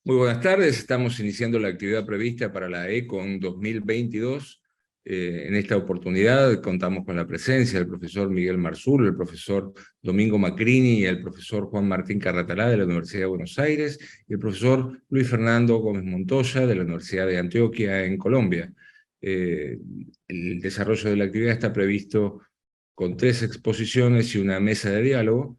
Muy buenas tardes, estamos iniciando la actividad prevista para la ECON 2022. En esta oportunidad contamos con la presencia del profesor Miguel Marzul, el profesor Domingo Macrini y el profesor Juan Martín Carratalá de la Universidad de Buenos Aires y el profesor Luis Fernando Gómez Montoya de la Universidad de Antioquia en Colombia. El desarrollo de la actividad está previsto con 3 exposiciones y una mesa de diálogo.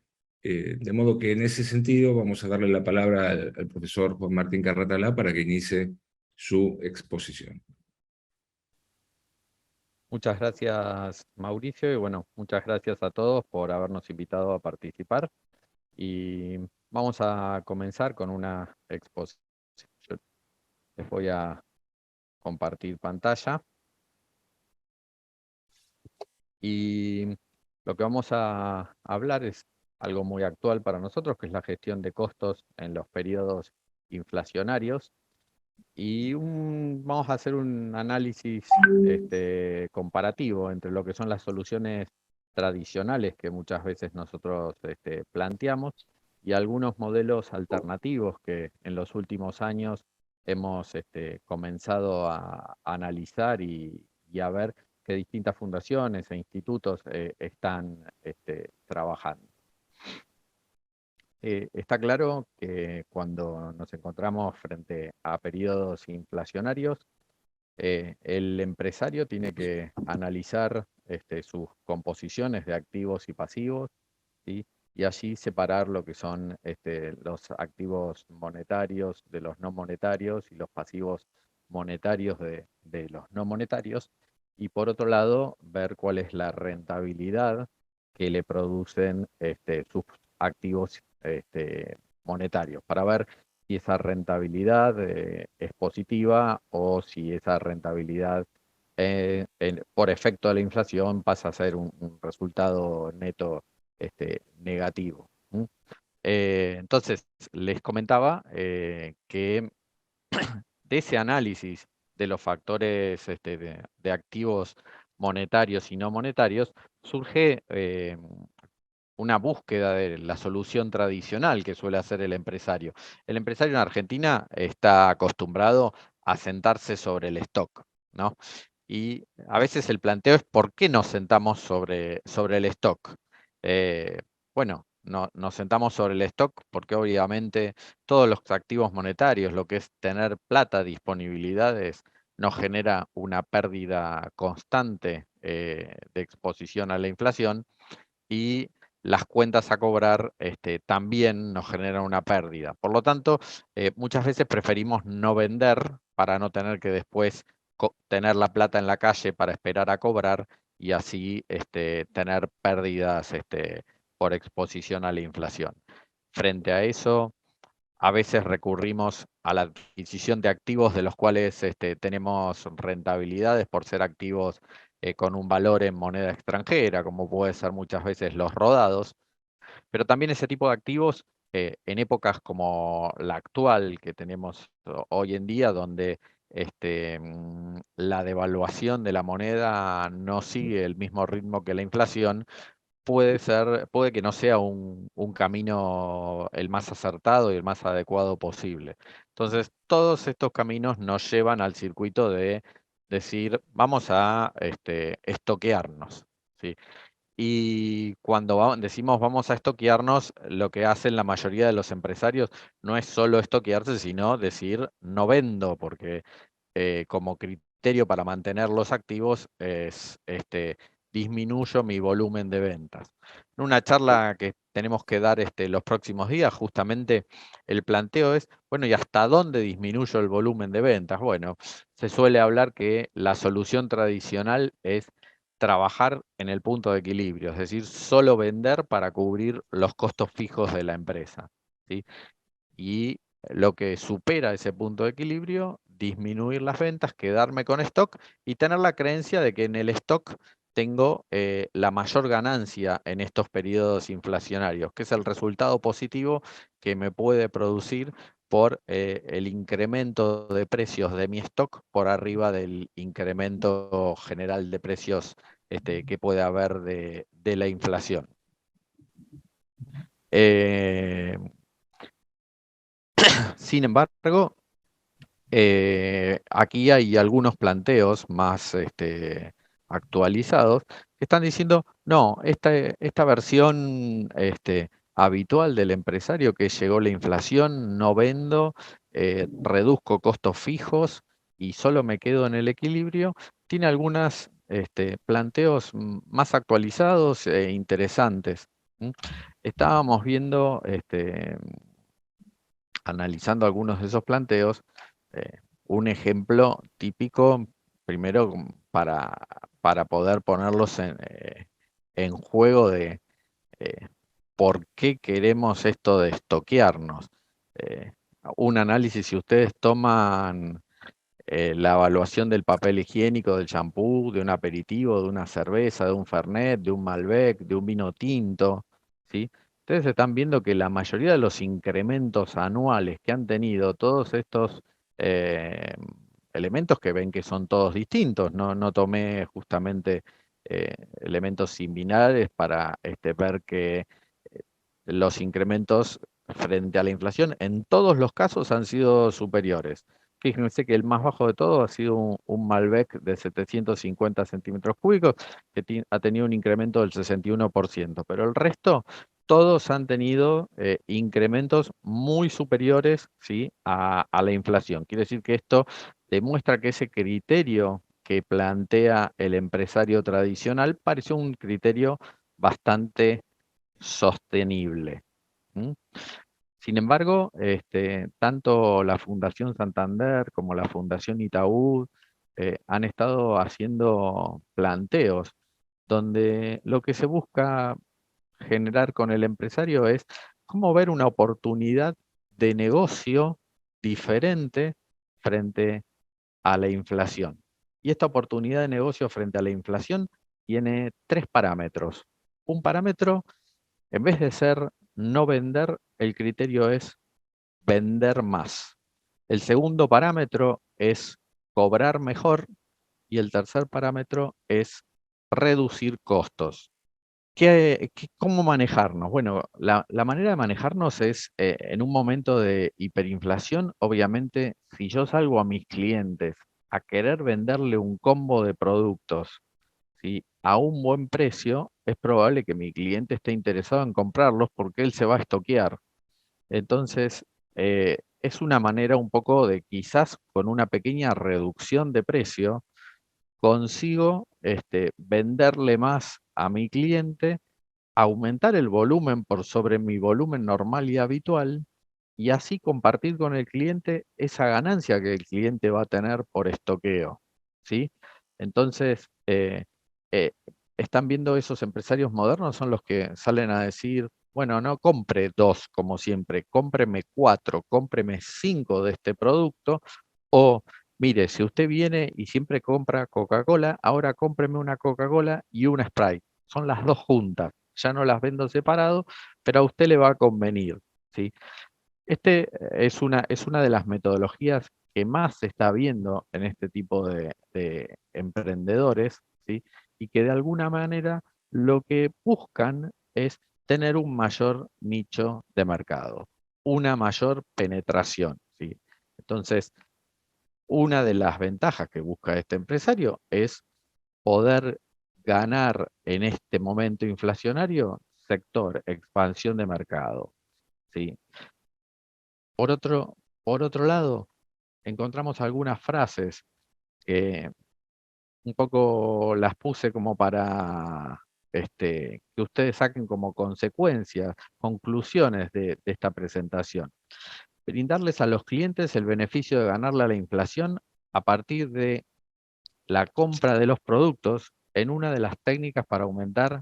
De modo que en ese sentido vamos a darle la palabra al profesor Juan Martín Carratalá para que inicie su exposición. Muchas gracias, Mauricio, y bueno, muchas gracias a todos por habernos invitado a participar. Y vamos a comenzar con una exposición. Yo les voy a compartir pantalla y lo que vamos a hablar es algo muy actual para nosotros, que es la gestión de costos en los periodos inflacionarios. Y vamos a hacer un análisis comparativo entre lo que son las soluciones tradicionales que muchas veces nosotros planteamos y algunos modelos alternativos que en los últimos años hemos comenzado a analizar y a ver qué distintas fundaciones e institutos están trabajando. Está claro que cuando nos encontramos frente a periodos inflacionarios, el empresario tiene que analizar sus composiciones de activos y pasivos, ¿sí? Y allí separar lo que son los activos monetarios de los no monetarios y los pasivos monetarios de los no monetarios. Y por otro lado, ver cuál es la rentabilidad que le producen sus activos monetarios, para ver si esa rentabilidad es positiva o si esa rentabilidad por efecto de la inflación pasa a ser un resultado neto negativo. Entonces, les comentaba que de ese análisis de los factores de activos monetarios y no monetarios, surge una búsqueda de la solución tradicional que suele hacer el empresario. El empresario en Argentina está acostumbrado a sentarse sobre el stock, ¿no? Y a veces el planteo es ¿por qué nos sentamos sobre el stock? Eh, bueno, nos sentamos sobre el stock porque obviamente todos los activos monetarios, lo que es tener plata, disponibilidades, nos genera una pérdida constante de exposición a la inflación y las cuentas a cobrar también nos generan una pérdida. Por lo tanto, muchas veces preferimos no vender para no tener que después tener la plata en la calle para esperar a cobrar y así tener pérdidas por exposición a la inflación. Frente a eso, a veces recurrimos a la adquisición de activos de los cuales tenemos rentabilidades por ser activos con un valor en moneda extranjera, como puede ser muchas veces los rodados, pero también ese tipo de activos en épocas como la actual que tenemos hoy en día, donde la devaluación de la moneda no sigue el mismo ritmo que la inflación, puede que no sea un camino el más acertado y el más adecuado posible. Entonces, todos estos caminos nos llevan al circuito de decir, vamos a estoquearnos, ¿sí? Y cuando decimos vamos a estoquearnos, lo que hacen la mayoría de los empresarios no es solo estoquearse, sino decir no vendo, porque como criterio para mantener los activos es disminuyo mi volumen de ventas. En una charla que tenemos que dar los próximos días, justamente el planteo es, bueno, ¿y hasta dónde disminuyo el volumen de ventas? Bueno, se suele hablar que la solución tradicional es trabajar en el punto de equilibrio, es decir, solo vender para cubrir los costos fijos de la empresa, ¿sí? Y lo que supera ese punto de equilibrio, disminuir las ventas, quedarme con stock y tener la creencia de que en el stock tengo la mayor ganancia en estos periodos inflacionarios, que es el resultado positivo que me puede producir por el incremento de precios de mi stock por arriba del incremento general de precios que puede haber de la inflación. Sin embargo, aquí hay algunos planteos más actualizados que están diciendo, no, esta versión habitual del empresario, que llegó la inflación, no vendo, reduzco costos fijos y solo me quedo en el equilibrio, tiene algunos planteos más actualizados e interesantes. ¿M? Estábamos viendo, analizando algunos de esos planteos, un ejemplo típico, primero para poder ponerlos en juego de por qué queremos esto de estoquearnos. Eh, un análisis, si ustedes toman la evaluación del papel higiénico, del champú, de un aperitivo, de una cerveza, de un Fernet, de un Malbec, de un vino tinto, ¿sí? Ustedes están viendo que la mayoría de los incrementos anuales que han tenido todos estos eh, elementos, que ven que son todos distintos, no tomé justamente elementos similares para ver que los incrementos frente a la inflación en todos los casos han sido superiores. Fíjense que el más bajo de todo ha sido un Malbec de 750 centímetros cúbicos, que ha tenido un incremento del 61%, pero el resto, todos han tenido incrementos muy superiores, ¿sí?, a la inflación. Quiere decir que esto demuestra que ese criterio que plantea el empresario tradicional parece un criterio bastante sostenible. ¿M? Sin embargo, tanto la Fundación Santander como la Fundación Itaú han estado haciendo planteos donde lo que se busca generar con el empresario es cómo ver una oportunidad de negocio diferente frente a la inflación. Y esta oportunidad de negocio frente a la inflación tiene tres parámetros. Un parámetro, en vez de ser no vender, el criterio es vender más. El segundo parámetro es cobrar mejor y el tercer parámetro es reducir costos. ¿Cómo manejarnos? Bueno, la manera de manejarnos es en un momento de hiperinflación. Obviamente, si yo salgo a mis clientes a querer venderle un combo de productos, ¿sí?, a un buen precio, es probable que mi cliente esté interesado en comprarlos porque él se va a estoquear. Entonces, es una manera un poco de, quizás con una pequeña reducción de precio, consigo venderle más a mi cliente, aumentar el volumen por sobre mi volumen normal y habitual, y así compartir con el cliente esa ganancia que el cliente va a tener por estoqueo, ¿sí? Entonces, eh, están viendo esos empresarios modernos, son los que salen a decir, bueno, no compre dos como siempre, cómpreme cuatro, cómpreme cinco de este producto, o mire, si usted viene y siempre compra Coca-Cola, ahora cómpreme una Coca-Cola y una Sprite. Son las dos juntas. Ya no las vendo separado, pero a usted le va a convenir, ¿sí? Es una de las metodologías que más se está viendo en este tipo de emprendedores, ¿sí? Y que de alguna manera lo que buscan es tener un mayor nicho de mercado, una mayor penetración, ¿sí? Entonces, una de las ventajas que busca este empresario es poder ganar en este momento inflacionario sector, expansión de mercado, ¿sí? Por otro lado, encontramos algunas frases que un poco las puse como para que ustedes saquen como consecuencias, conclusiones de esta presentación. Brindarles a los clientes el beneficio de ganarle a la inflación a partir de la compra de los productos en una de las técnicas para aumentar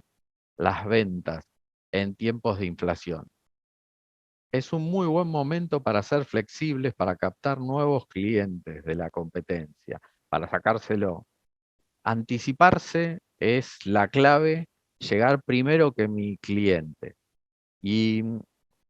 las ventas en tiempos de inflación. Es un muy buen momento para ser flexibles, para captar nuevos clientes de la competencia, para sacárselo. Anticiparse es la clave, llegar primero que mi cliente. Y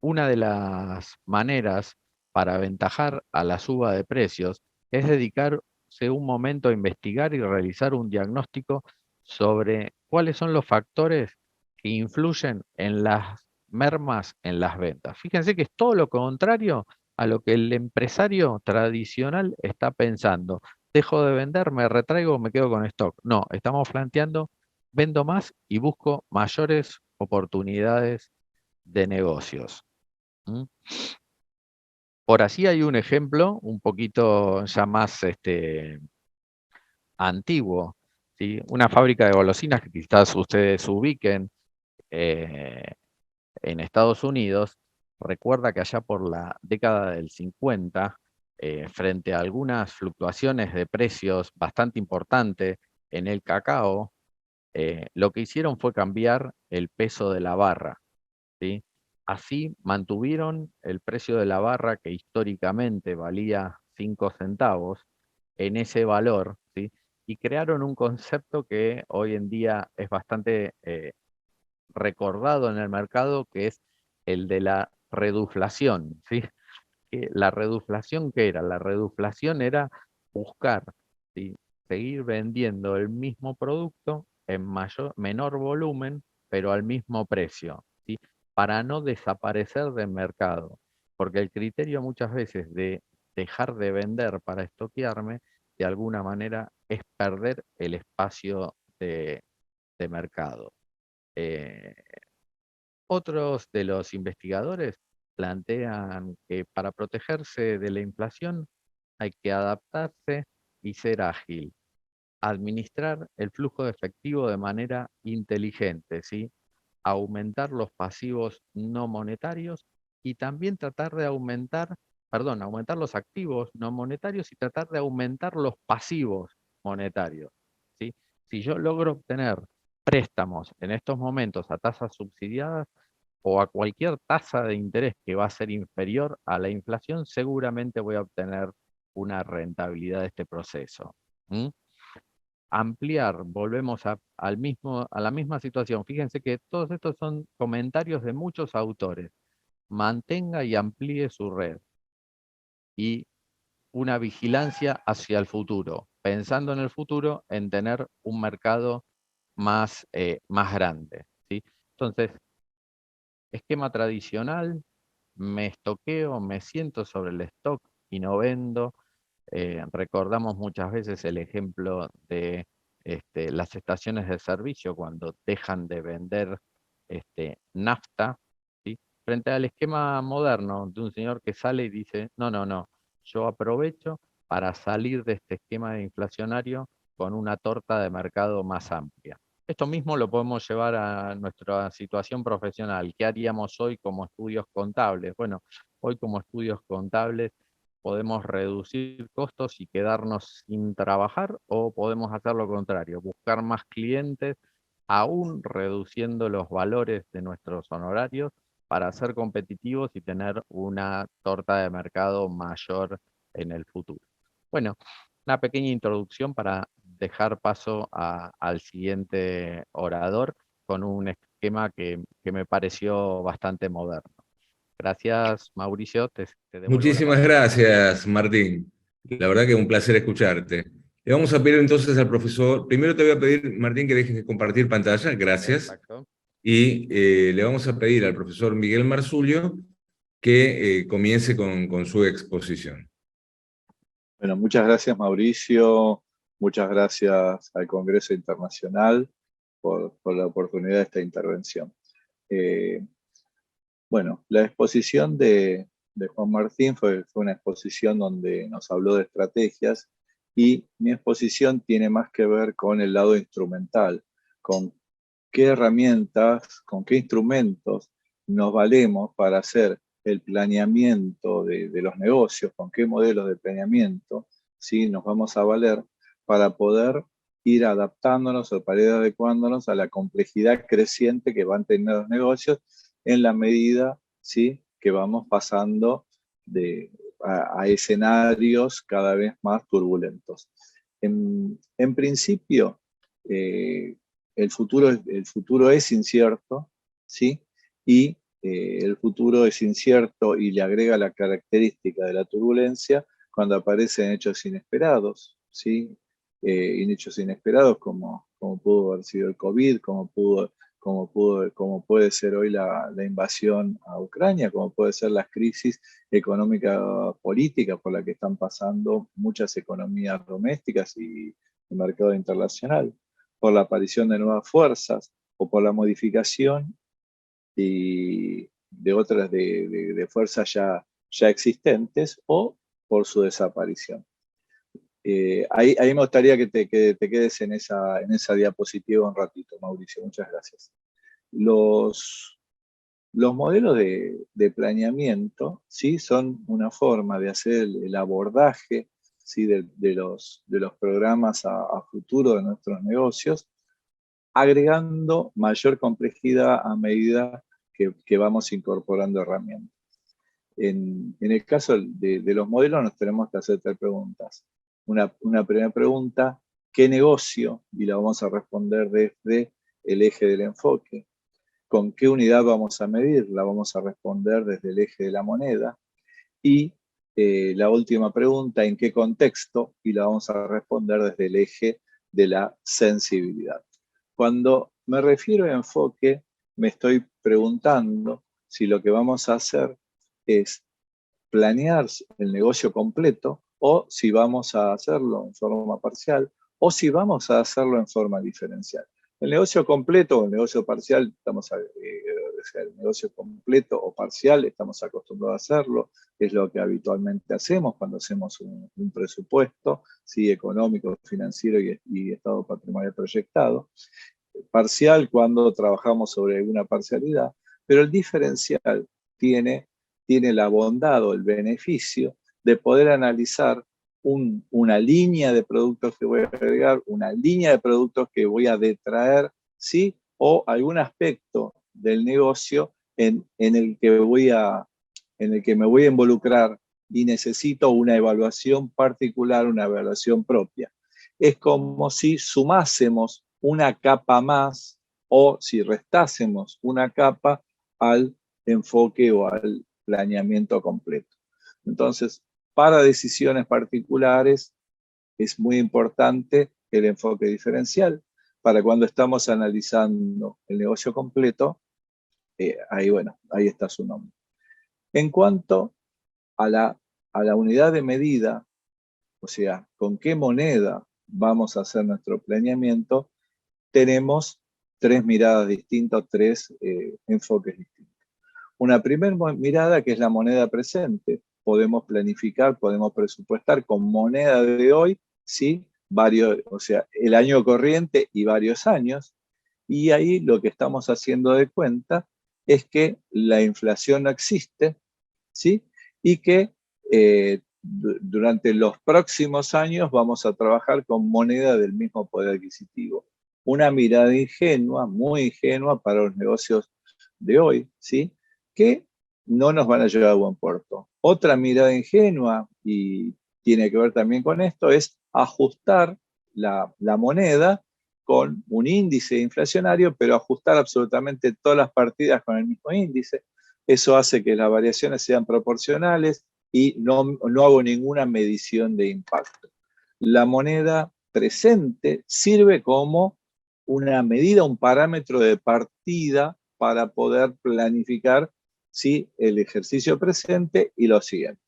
una de las maneras para aventajar a la suba de precios es dedicarse un momento a investigar y realizar un diagnóstico sobre cuáles son los factores que influyen en las mermas en las ventas. Fíjense que es todo lo contrario a lo que el empresario tradicional está pensando. Dejo de vender, me retraigo, me quedo con stock. No, estamos planteando, vendo más y busco mayores oportunidades de negocios. ¿Mm? Por así hay un ejemplo un poquito ya más antiguo, ¿sí? Una fábrica de golosinas que quizás ustedes ubiquen eh, en Estados Unidos. Recuerda que allá por la década del 50, frente a algunas fluctuaciones de precios bastante importantes en el cacao, lo que hicieron fue cambiar el peso de la barra, ¿sí? Así mantuvieron el precio de la barra, que históricamente valía 5 centavos, en ese valor, ¿sí? Y crearon un concepto que hoy en día es bastante recordado en el mercado, que es el de la reduflación, ¿sí? La reduflación, ¿qué era? La reduflación era buscar, ¿sí?, seguir vendiendo el mismo producto en menor volumen, pero al mismo precio, ¿sí? Para no desaparecer del mercado. Porque el criterio muchas veces de dejar de vender para estoquearme, de alguna manera, es perder el espacio de mercado. Eh, Otros de los investigadores plantean que para protegerse de la inflación hay que adaptarse y ser ágil, administrar el flujo de efectivo de manera inteligente, ¿sí? Aumentar los pasivos no monetarios y también tratar de aumentar los activos no monetarios y tratar de aumentar los pasivos monetarios, ¿sí? Si yo logro obtener préstamos en estos momentos a tasas subsidiadas o a cualquier tasa de interés que va a ser inferior a la inflación, seguramente voy a obtener una rentabilidad de este proceso. ¿Mm? Ampliar, volvemos a la misma situación. Fíjense que todos estos son comentarios de muchos autores. Mantenga y amplíe su red y una vigilancia hacia el futuro, pensando en el futuro en tener un mercado más grande, ¿sí? Entonces, esquema tradicional, me estoqueo, me siento sobre el stock y no vendo. Recordamos muchas veces el ejemplo de las estaciones de servicio cuando dejan de vender nafta, ¿sí? Frente al esquema moderno de un señor que sale y dice, no, no, no, yo aprovecho para salir de este esquema inflacionario con una torta de mercado más amplia. Esto mismo lo podemos llevar a nuestra situación profesional. ¿Qué haríamos hoy como estudios contables? Bueno, hoy como estudios contables podemos reducir costos y quedarnos sin trabajar, o podemos hacer lo contrario, buscar más clientes, aún reduciendo los valores de nuestros honorarios para ser competitivos y tener una torta de mercado mayor en el futuro. Bueno, una pequeña introducción para dejar paso al siguiente orador con un esquema que me pareció bastante moderno. Gracias, Mauricio. Te devuelvo la Muchísimas palabra. gracias, Martín. La verdad que es un placer escucharte. Le vamos a pedir entonces al profesor, primero te voy a pedir, Martín, que dejes de compartir pantalla, gracias. Exacto. Y le vamos a pedir al profesor Miguel Marzullo que comience con su exposición. Bueno, muchas gracias Mauricio, muchas gracias al Congreso Internacional por la oportunidad de esta intervención. Bueno, la exposición de Juan Martín fue una exposición donde nos habló de estrategias, y mi exposición tiene más que ver con el lado instrumental, con qué herramientas, con qué instrumentos nos valemos para hacer el planeamiento de los negocios, con qué modelos de planeamiento, ¿sí?, nos vamos a valer para poder ir adaptándonos o para ir adecuándonos a la complejidad creciente que van teniendo los negocios en la medida, ¿sí?, que vamos pasando a escenarios cada vez más turbulentos. En principio, el futuro es incierto, ¿sí? Y el futuro es incierto y le agrega la característica de la turbulencia cuando aparecen hechos inesperados, ¿sí? Hechos inesperados como pudo haber sido el COVID, como como puede ser hoy la invasión a Ucrania, como puede ser las crisis económica política por la que están pasando muchas economías domésticas y el mercado internacional, por la aparición de nuevas fuerzas o por la modificación y de otras de fuerzas ya existentes o por su desaparición. Ahí me gustaría que te quedes en esa diapositiva un ratito, Mauricio. Muchas gracias. Los modelos de planeamiento, ¿sí?, son una forma de hacer el abordaje, ¿sí?, de los programas a futuro de nuestros negocios, agregando mayor complejidad a medida que vamos incorporando herramientas. En el caso de los modelos nos tenemos que hacer 3 preguntas. Una primera pregunta, ¿qué negocio? Y la vamos a responder desde el eje del enfoque. ¿Con qué unidad vamos a medir? La vamos a responder desde el eje de la moneda. Y la última pregunta, ¿en qué contexto? Y la vamos a responder desde el eje de la sensibilidad. Cuando me refiero a enfoque, me estoy preguntando si lo que vamos a hacer es planear el negocio completo o si vamos a hacerlo en forma parcial o si vamos a hacerlo en forma diferencial. El negocio completo o el negocio parcial, el negocio completo o parcial, estamos acostumbrados a hacerlo, es lo que habitualmente hacemos cuando hacemos un presupuesto, ¿sí?, económico, financiero y estado patrimonial proyectado. Parcial cuando trabajamos sobre alguna parcialidad, pero el diferencial tiene la bondad o el beneficio de poder analizar una línea de productos que voy a agregar, una línea de productos que voy a detraer, ¿sí?, o algún aspecto del negocio en el que me voy a involucrar y necesito una evaluación particular, una evaluación propia. Es como si sumásemos una capa más o si restásemos una capa al enfoque o al planeamiento completo. Entonces, para decisiones particulares es muy importante el enfoque diferencial. Para cuando estamos analizando el negocio completo, ahí está su nombre. En cuanto a la unidad de medida, o sea, con qué moneda vamos a hacer nuestro planeamiento, tenemos 3 miradas distintas, 3 enfoques distintos. Una primera mirada que es la moneda presente. Podemos planificar, podemos presupuestar con moneda de hoy, ¿sí?, o sea, el año corriente y varios años. Y ahí lo que estamos haciendo de cuenta es que la inflación no existe, ¿sí?, y que durante los próximos años vamos a trabajar con moneda del mismo poder adquisitivo. Una mirada ingenua, muy ingenua para los negocios de hoy, ¿sí?, que no nos van a llevar a buen puerto. Otra mirada ingenua, y tiene que ver también con esto, es ajustar la moneda con un índice inflacionario, pero ajustar absolutamente todas las partidas con el mismo índice. Eso hace que las variaciones sean proporcionales y no hago ninguna medición de impacto. La moneda presente sirve como una medida, un parámetro de partida para poder planificar, ¿sí?, el ejercicio presente y lo siguiente.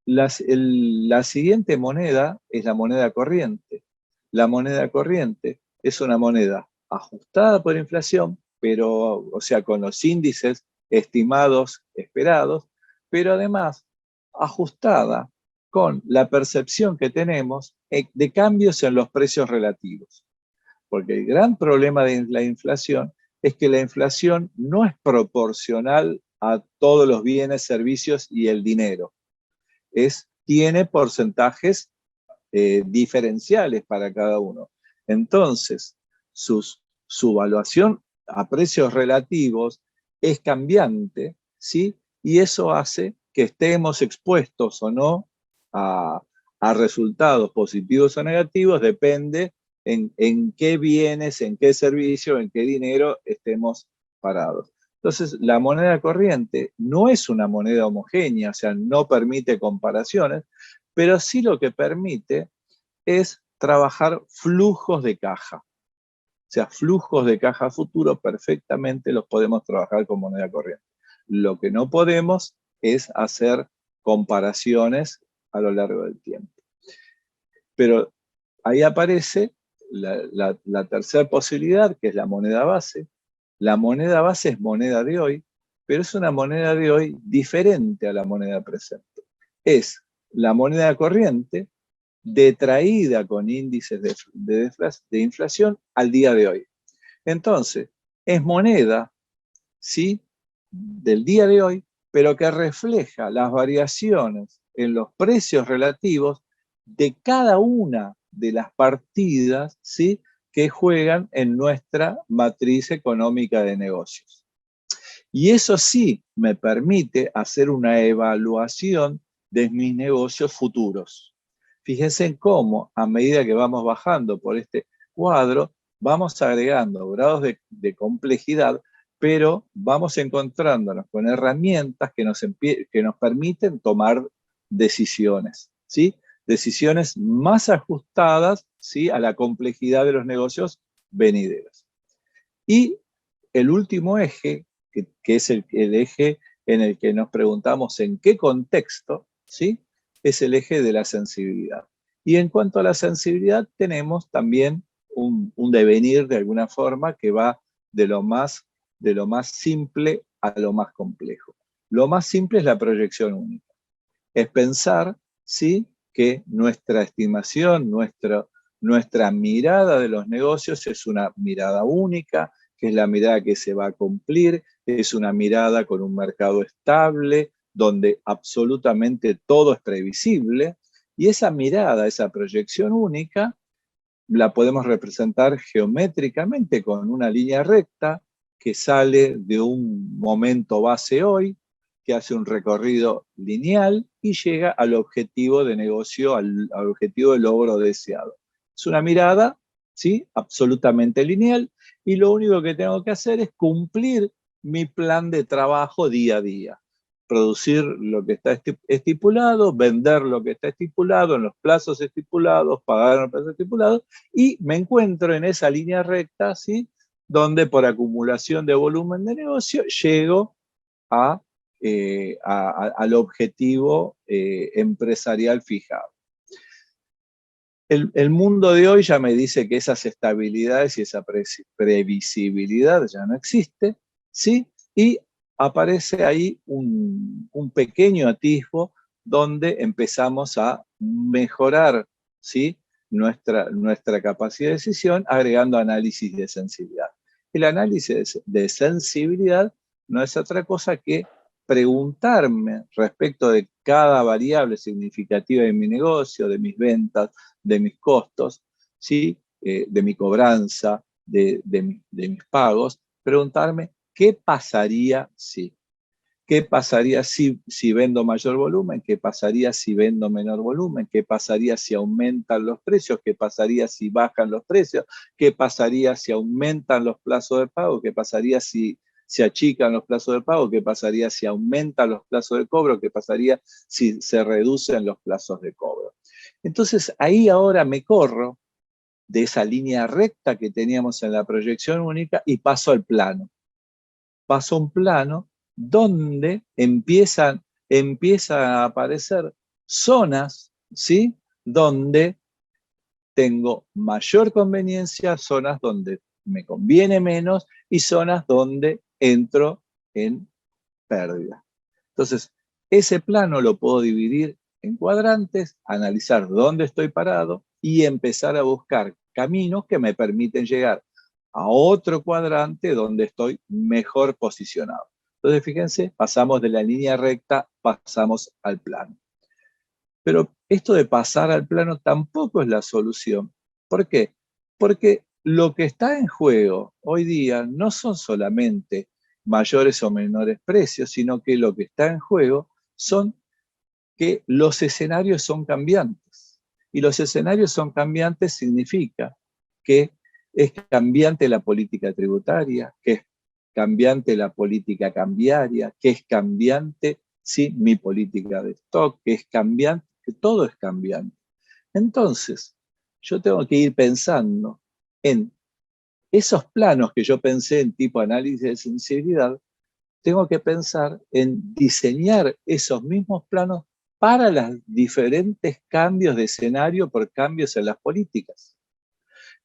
La siguiente moneda es la moneda corriente. La moneda corriente es una moneda ajustada por inflación, pero, o sea, con los índices estimados, esperados, pero además ajustada con la percepción que tenemos de cambios en los precios relativos. Porque el gran problema de la inflación es que la inflación no es proporcional a todos los bienes, servicios y el dinero. Tiene porcentajes diferenciales para cada uno. Entonces, su evaluación a precios relativos es cambiante, ¿sí?, y eso hace que estemos expuestos o no a resultados positivos o negativos, depende en qué bienes, en qué servicio, en qué dinero estemos parados. Entonces, la moneda corriente no es una moneda homogénea, o sea, no permite comparaciones, pero sí lo que permite es trabajar flujos de caja. O sea, flujos de caja futuro perfectamente los podemos trabajar con moneda corriente. Lo que no podemos es hacer comparaciones a lo largo del tiempo. Pero ahí aparece la tercera posibilidad, que es la moneda base. La moneda base es moneda de hoy, pero es una moneda de hoy diferente a la moneda presente. Es la moneda corriente detraída con índices de inflación al día de hoy. Entonces, es moneda, ¿sí?, del día de hoy, pero que refleja las variaciones en los precios relativos de cada una de las partidas, ¿sí?, que juegan en nuestra matriz económica de negocios. Y eso sí me permite hacer una evaluación de mis negocios futuros. Fíjense en cómo, a medida que vamos bajando por este cuadro, vamos agregando grados de complejidad, pero vamos encontrándonos con herramientas que nos permiten tomar decisiones, ¿sí? Decisiones más ajustadas, ¿sí?, a la complejidad de los negocios venideros. Y el último eje, que es el eje en el que nos preguntamos en qué contexto, ¿sí?, es el eje de la sensibilidad. Y en cuanto a la sensibilidad, tenemos también un devenir de alguna forma que va de lo más simple a lo más complejo. Lo más simple es la proyección única. Es pensar, ¿sí?, que nuestra estimación, nuestra mirada de los negocios es una mirada única, que es la mirada que se va a cumplir, es una mirada con un mercado estable, donde absolutamente todo es previsible, y esa mirada, esa proyección única, la podemos representar geométricamente con una línea recta que sale de un momento base hoy, que hace un recorrido lineal y llega al objetivo de negocio, al objetivo de logro deseado. Es una mirada, ¿sí?, absolutamente lineal, y lo único que tengo que hacer es cumplir mi plan de trabajo día a día. Producir lo que está estipulado, vender lo que está estipulado en los plazos estipulados, pagar en los plazos estipulados, y me encuentro en esa línea recta, ¿sí?, donde por acumulación de volumen de negocio llego al objetivo empresarial fijado. El mundo de hoy ya me dice que esas estabilidades y esa previsibilidad ya no existe, ¿sí? Y aparece ahí un pequeño atisbo donde empezamos a mejorar, ¿sí?, nuestra capacidad de decisión agregando análisis de sensibilidad. El análisis de sensibilidad no es otra cosa que preguntarme respecto de cada variable significativa de mi negocio, de mis ventas, de mis costos, ¿sí?, de mi cobranza, de mis pagos, preguntarme qué pasaría si. ¿Qué pasaría si vendo mayor volumen? ¿Qué pasaría si vendo menor volumen? ¿Qué pasaría si aumentan los precios? ¿Qué pasaría si bajan los precios? ¿Qué pasaría si aumentan los plazos de pago? ¿Qué pasaría si se achican los plazos de pago? ¿Qué pasaría si aumentan los plazos de cobro? ¿Qué pasaría si se reducen los plazos de cobro? Entonces ahí ahora me corro de esa línea recta que teníamos en la proyección única y paso al plano. Paso a un plano donde empiezan a aparecer zonas, ¿sí?, donde tengo mayor conveniencia, zonas donde me conviene menos y zonas donde entro en pérdida. Entonces, ese plano lo puedo dividir en cuadrantes, analizar dónde estoy parado y empezar a buscar caminos que me permiten llegar a otro cuadrante donde estoy mejor posicionado. Entonces, fíjense, pasamos de la línea recta, pasamos al plano. Pero esto de pasar al plano tampoco es la solución. ¿Por qué? Porque lo que está en juego hoy día no son solamente mayores o menores precios, sino que lo que está en juego son que los escenarios son cambiantes. Y los escenarios son cambiantes significa que es cambiante la política tributaria, que es cambiante la política cambiaria, que es cambiante, sí, mi política de stock, que es cambiante, que todo es cambiante. Entonces, yo tengo que ir pensando en esos planos que yo pensé en tipo análisis de sensibilidad, tengo que pensar en diseñar esos mismos planos para los diferentes cambios de escenario por cambios en las políticas.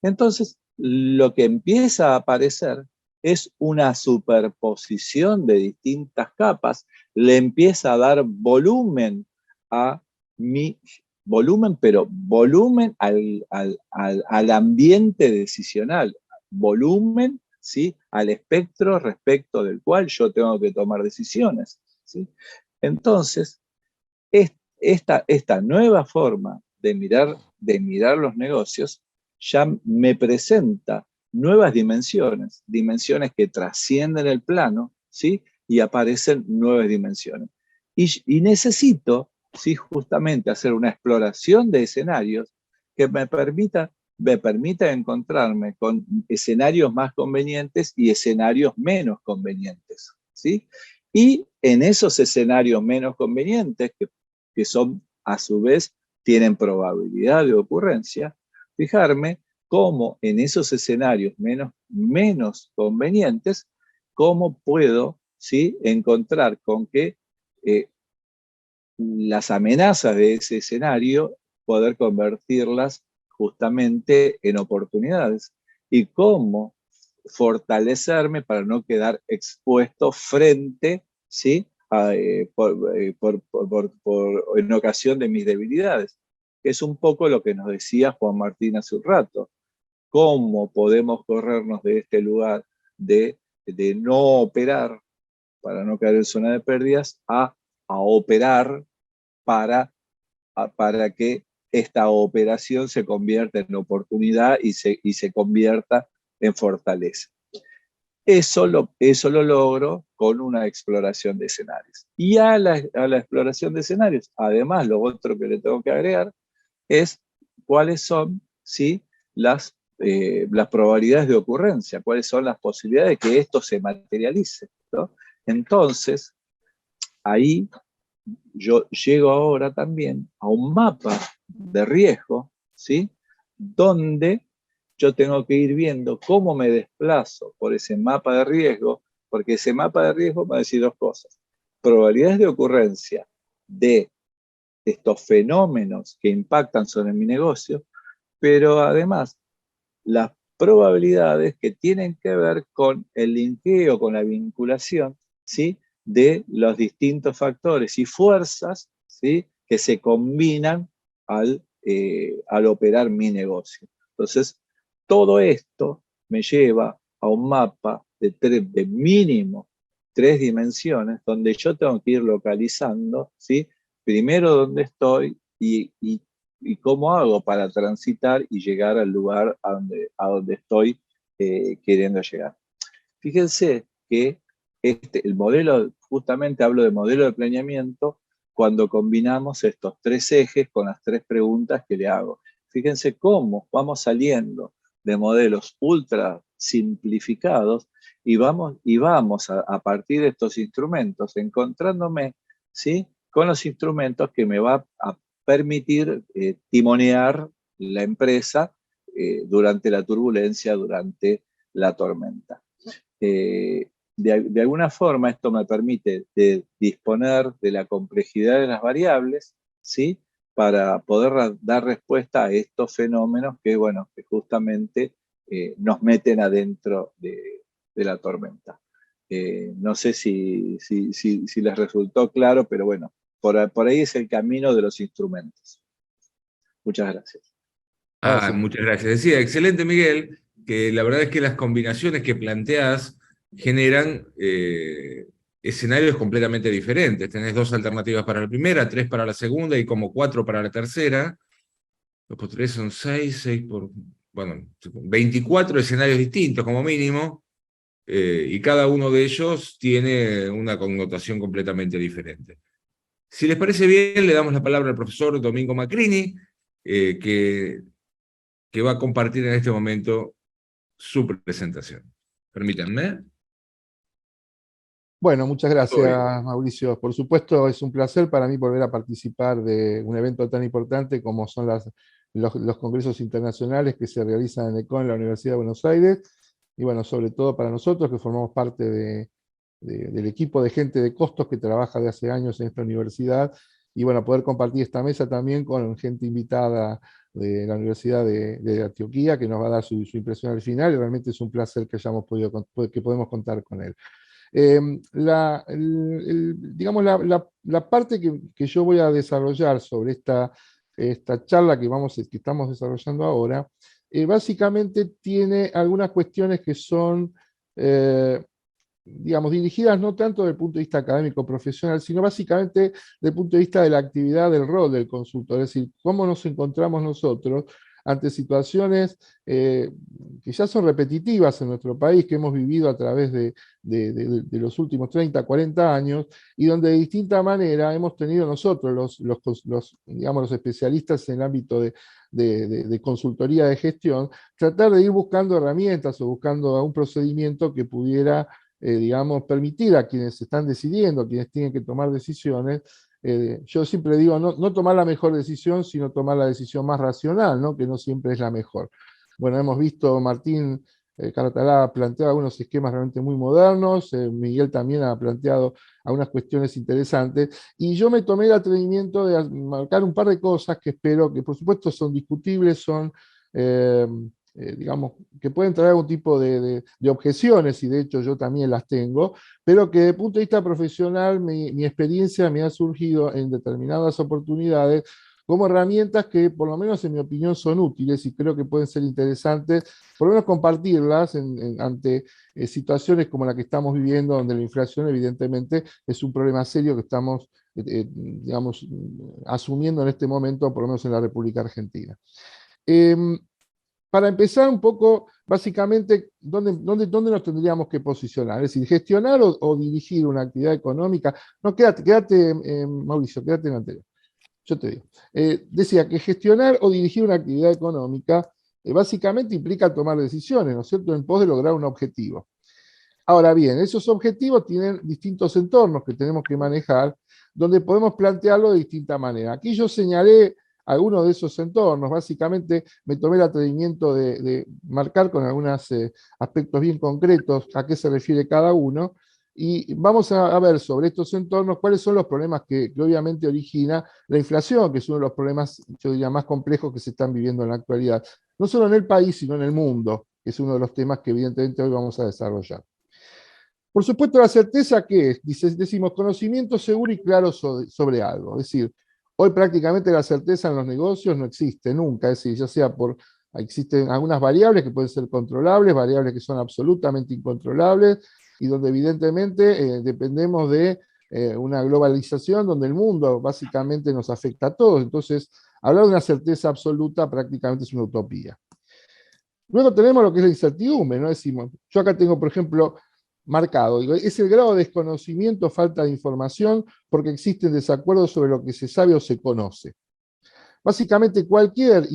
Entonces, lo que empieza a aparecer es una superposición de distintas capas, le empieza a dar volumen a mi volumen, pero volumen al ambiente decisional, volumen, ¿sí?, al espectro respecto del cual yo tengo que tomar decisiones, ¿sí? Entonces, esta nueva forma de mirar los negocios ya me presenta nuevas dimensiones, dimensiones que trascienden el plano, ¿sí?, y aparecen nuevas dimensiones. Y necesito, ¿sí?, justamente hacer una exploración de escenarios que me permita encontrarme con escenarios más convenientes y escenarios menos convenientes, ¿sí? Y en esos escenarios menos convenientes, que son, a su vez, tienen probabilidad de ocurrencia, fijarme cómo en esos escenarios menos convenientes, cómo puedo, ¿sí?, encontrar con que las amenazas de ese escenario, poder convertirlas justamente en oportunidades, y cómo fortalecerme para no quedar expuesto frente, ¿sí?, en ocasión de mis debilidades. Es un poco lo que nos decía Juan Martín hace un rato. ¿Cómo podemos corrernos de este lugar de no operar para no caer en zona de pérdidas a operar para que esta operación se convierta en oportunidad y se convierta en fortaleza? Eso lo logro con una exploración de escenarios. Y a la exploración de escenarios, además, lo otro que le tengo que agregar es cuáles son, ¿sí?, las probabilidades de ocurrencia, cuáles son las posibilidades de que esto se materialice, ¿no? Entonces, ahí yo llego ahora también a un mapa de riesgo, ¿sí?, donde yo tengo que ir viendo cómo me desplazo por ese mapa de riesgo, porque ese mapa de riesgo va a decir dos cosas: probabilidades de ocurrencia de estos fenómenos que impactan sobre mi negocio, pero además las probabilidades que tienen que ver con el linkeo, con la vinculación, ¿sí?, de los distintos factores y fuerzas, ¿sí?, que se combinan al operar mi negocio. Entonces, todo esto me lleva a un mapa de mínimo 3 dimensiones, donde yo tengo que ir localizando, ¿sí?, primero dónde estoy y cómo hago para transitar y llegar al lugar a donde estoy queriendo llegar. Fíjense que el modelo, justamente hablo de modelo de planeamiento, cuando combinamos estos 3 ejes con las 3 preguntas que le hago. Fíjense cómo vamos saliendo de modelos ultra simplificados y vamos a partir de estos instrumentos, encontrándome, ¿sí?, con los instrumentos que me va a permitir timonear la empresa durante la turbulencia, durante la tormenta. De alguna forma esto me permite disponer de la complejidad de las variables, ¿sí?, para poder dar respuesta a estos fenómenos que, bueno, que justamente nos meten adentro de la tormenta. No sé si les resultó claro, pero bueno, por ahí es el camino de los instrumentos. Muchas gracias. Muchas gracias. Decía, excelente, Miguel, que la verdad es que las combinaciones que planteás generan escenarios completamente diferentes. Tenés 2 alternativas para la primera, 3 para la segunda y como 4 para la tercera. 2 por 3 son 6, 6 por... Bueno, 24 escenarios distintos como mínimo, y cada uno de ellos tiene una connotación completamente diferente. Si les parece bien, le damos la palabra al profesor Domingo Macrini, que va a compartir en este momento su presentación. Permítanme. Bueno, muchas gracias, Mauricio. Por supuesto, es un placer para mí volver a participar de un evento tan importante como son los congresos internacionales que se realizan en ECON, en la Universidad de Buenos Aires. y bueno, sobre todo para nosotros que formamos parte del equipo de gente de costos que trabaja de hace años en esta universidad, y bueno, poder compartir esta mesa también con gente invitada de la Universidad de Antioquia, que nos va a dar su impresión al final, y realmente es un placer que hayamos podido, que podemos contar con él. Digamos, la parte que yo voy a desarrollar sobre esta charla que estamos desarrollando ahora, básicamente tiene algunas cuestiones que son, digamos, dirigidas no tanto desde el punto de vista académico profesional, sino básicamente desde el punto de vista de la actividad, del rol del consultor, es decir, cómo nos encontramos nosotros ante situaciones que ya son repetitivas en nuestro país, que hemos vivido a través de los últimos 30, 40 años, y donde de distinta manera hemos tenido nosotros, digamos, los especialistas en el ámbito de consultoría de gestión, tratar de ir buscando herramientas o buscando un procedimiento que pudiera, digamos, permitir a quienes están decidiendo, quienes tienen que tomar decisiones. Yo siempre digo, no tomar la mejor decisión, sino tomar la decisión más racional, ¿no? Que no siempre es la mejor. Bueno, hemos visto, Martín Caratalá ha planteado algunos esquemas realmente muy modernos, Miguel también ha planteado algunas cuestiones interesantes, y yo me tomé el atrevimiento de marcar un par de cosas que espero que, por supuesto, son discutibles, son... digamos, que pueden traer algún tipo de objeciones, y de hecho yo también las tengo, pero que desde el punto de vista profesional mi experiencia me ha surgido en determinadas oportunidades como herramientas que, por lo menos en mi opinión, son útiles y creo que pueden ser interesantes, por lo menos compartirlas ante situaciones como la que estamos viviendo, donde la inflación evidentemente es un problema serio que estamos, digamos, asumiendo en este momento, por lo menos en la República Argentina. Para empezar un poco, básicamente, ¿dónde nos tendríamos que posicionar? Es decir, gestionar o dirigir una actividad económica. No, quédate Mauricio, quédate en anterior. Yo te digo. Decía que gestionar o dirigir una actividad económica básicamente implica tomar decisiones, ¿no es cierto?, en pos de lograr un objetivo. Ahora bien, esos objetivos tienen distintos entornos que tenemos que manejar, donde podemos plantearlo de distinta manera. Aquí yo señalé algunos de esos entornos, básicamente me tomé el atrevimiento de marcar con algunos aspectos bien concretos a qué se refiere cada uno, y vamos a ver sobre estos entornos cuáles son los problemas que obviamente origina la inflación, que es uno de los problemas, yo diría, más complejos que se están viviendo en la actualidad, no solo en el país, sino en el mundo, que es uno de los temas que evidentemente hoy vamos a desarrollar. Por supuesto, la certeza, ¿qué es? Decimos conocimiento seguro y claro sobre algo. Es decir, hoy prácticamente la certeza en los negocios no existe nunca. Es decir, ya sea existen algunas variables que pueden ser controlables, variables que son absolutamente incontrolables, y donde evidentemente dependemos de una globalización donde el mundo básicamente nos afecta a todos. Entonces, hablar de una certeza absoluta prácticamente es una utopía. Luego tenemos lo que es la incertidumbre, ¿no? Decimos, yo acá tengo, por ejemplo, marcado, digo, es el grado de desconocimiento, falta de información, porque existen desacuerdos sobre lo que se sabe o se conoce. Básicamente cualquier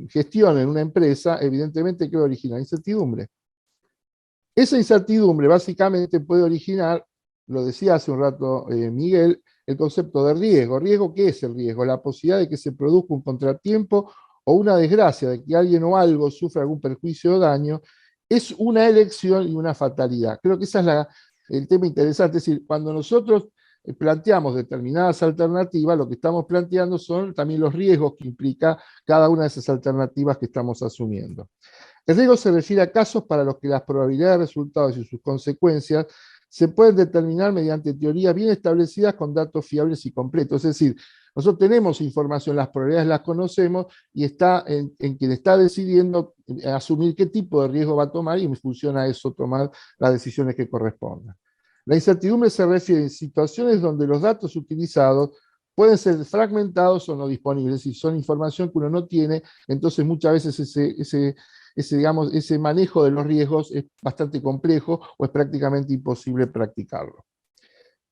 gestión en una empresa, evidentemente, ¿qué origina? Incertidumbre. Esa incertidumbre básicamente puede originar, lo decía hace un rato Miguel, el concepto de riesgo. ¿Riesgo qué es el riesgo? La posibilidad de que se produzca un contratiempo o una desgracia, de que alguien o algo sufra algún perjuicio o daño, es una elección y una fatalidad. Creo que ese es el tema interesante. Es decir, cuando nosotros planteamos determinadas alternativas, lo que estamos planteando son también los riesgos que implica cada una de esas alternativas que estamos asumiendo. El riesgo se refiere a casos para los que las probabilidades de resultados y sus consecuencias se pueden determinar mediante teorías bien establecidas con datos fiables y completos. Es decir, nosotros tenemos información, las probabilidades las conocemos, y está en quien está decidiendo asumir qué tipo de riesgo va a tomar, y en función a eso tomar las decisiones que correspondan. La incertidumbre se refiere a situaciones donde los datos utilizados pueden ser fragmentados o no disponibles, es decir, son información que uno no tiene, entonces muchas veces ese manejo de los riesgos es bastante complejo o es prácticamente imposible practicarlo.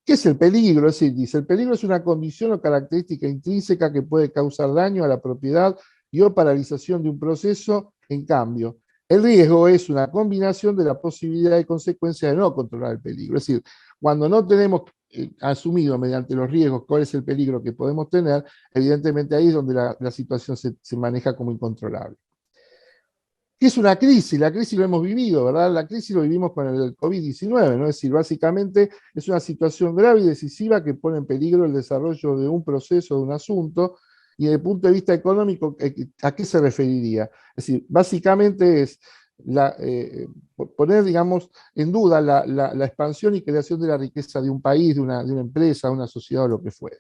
¿Qué es el peligro? Es decir, dice, el peligro es una condición o característica intrínseca que puede causar daño a la propiedad y o paralización de un proceso. En cambio, el riesgo es una combinación de la posibilidad y consecuencia de no controlar el peligro. Es decir, cuando no tenemos asumido mediante los riesgos cuál es el peligro que podemos tener, evidentemente ahí es donde la situación se maneja como incontrolable. ¿Qué es una crisis? La crisis lo hemos vivido, ¿verdad? La crisis lo vivimos con el COVID-19, ¿no? Es decir, básicamente es una situación grave y decisiva que pone en peligro el desarrollo de un proceso, de un asunto, y desde el punto de vista económico, ¿a qué se referiría? Es decir, básicamente es poner, digamos, en duda la expansión y creación de la riqueza de un país, de una empresa, de una sociedad o lo que fuere.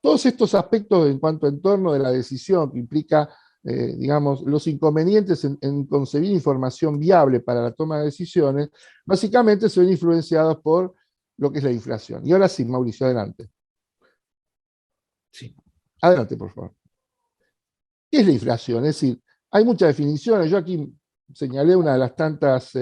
Todos estos aspectos en cuanto a entorno de la decisión que implica, digamos, los inconvenientes en concebir información viable para la toma de decisiones, básicamente se ven influenciados por lo que es la inflación. Y ahora sí, Mauricio, adelante. Sí. Adelante, por favor. ¿Qué es la inflación? Es decir, hay muchas definiciones. Yo aquí señalé una de las tantas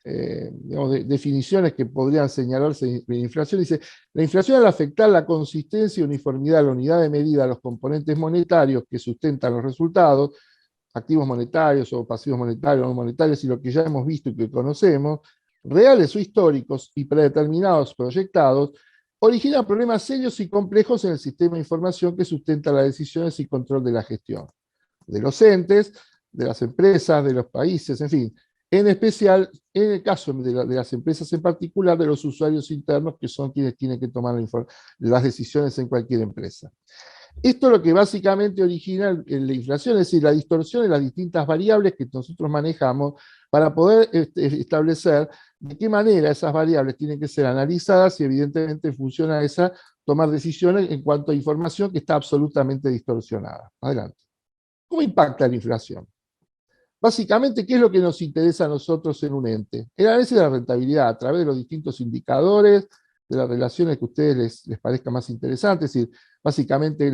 digamos, definiciones que podrían señalarse de inflación. Dice, la inflación al afectar la consistencia y uniformidad de la unidad de medida de los componentes monetarios que sustentan los resultados, activos monetarios o pasivos monetarios o no monetarios, y lo que ya hemos visto y que conocemos, reales o históricos y predeterminados proyectados, originan problemas serios y complejos en el sistema de información que sustenta las decisiones y control de la gestión de los entes, de las empresas, de los países, en fin. En especial, en el caso de las empresas en particular, de los usuarios internos, que son quienes tienen que tomar las decisiones en cualquier empresa. Esto es lo que básicamente origina la inflación, es decir, la distorsión de las distintas variables que nosotros manejamos para poder establecer de qué manera esas variables tienen que ser analizadas y evidentemente en función a esa tomar decisiones en cuanto a información que está absolutamente distorsionada. Adelante. ¿Cómo impacta la inflación? Básicamente, ¿qué es lo que nos interesa a nosotros en un ente? El análisis de la rentabilidad a través de los distintos indicadores, de las relaciones que a ustedes les parezca más interesantes, es decir, básicamente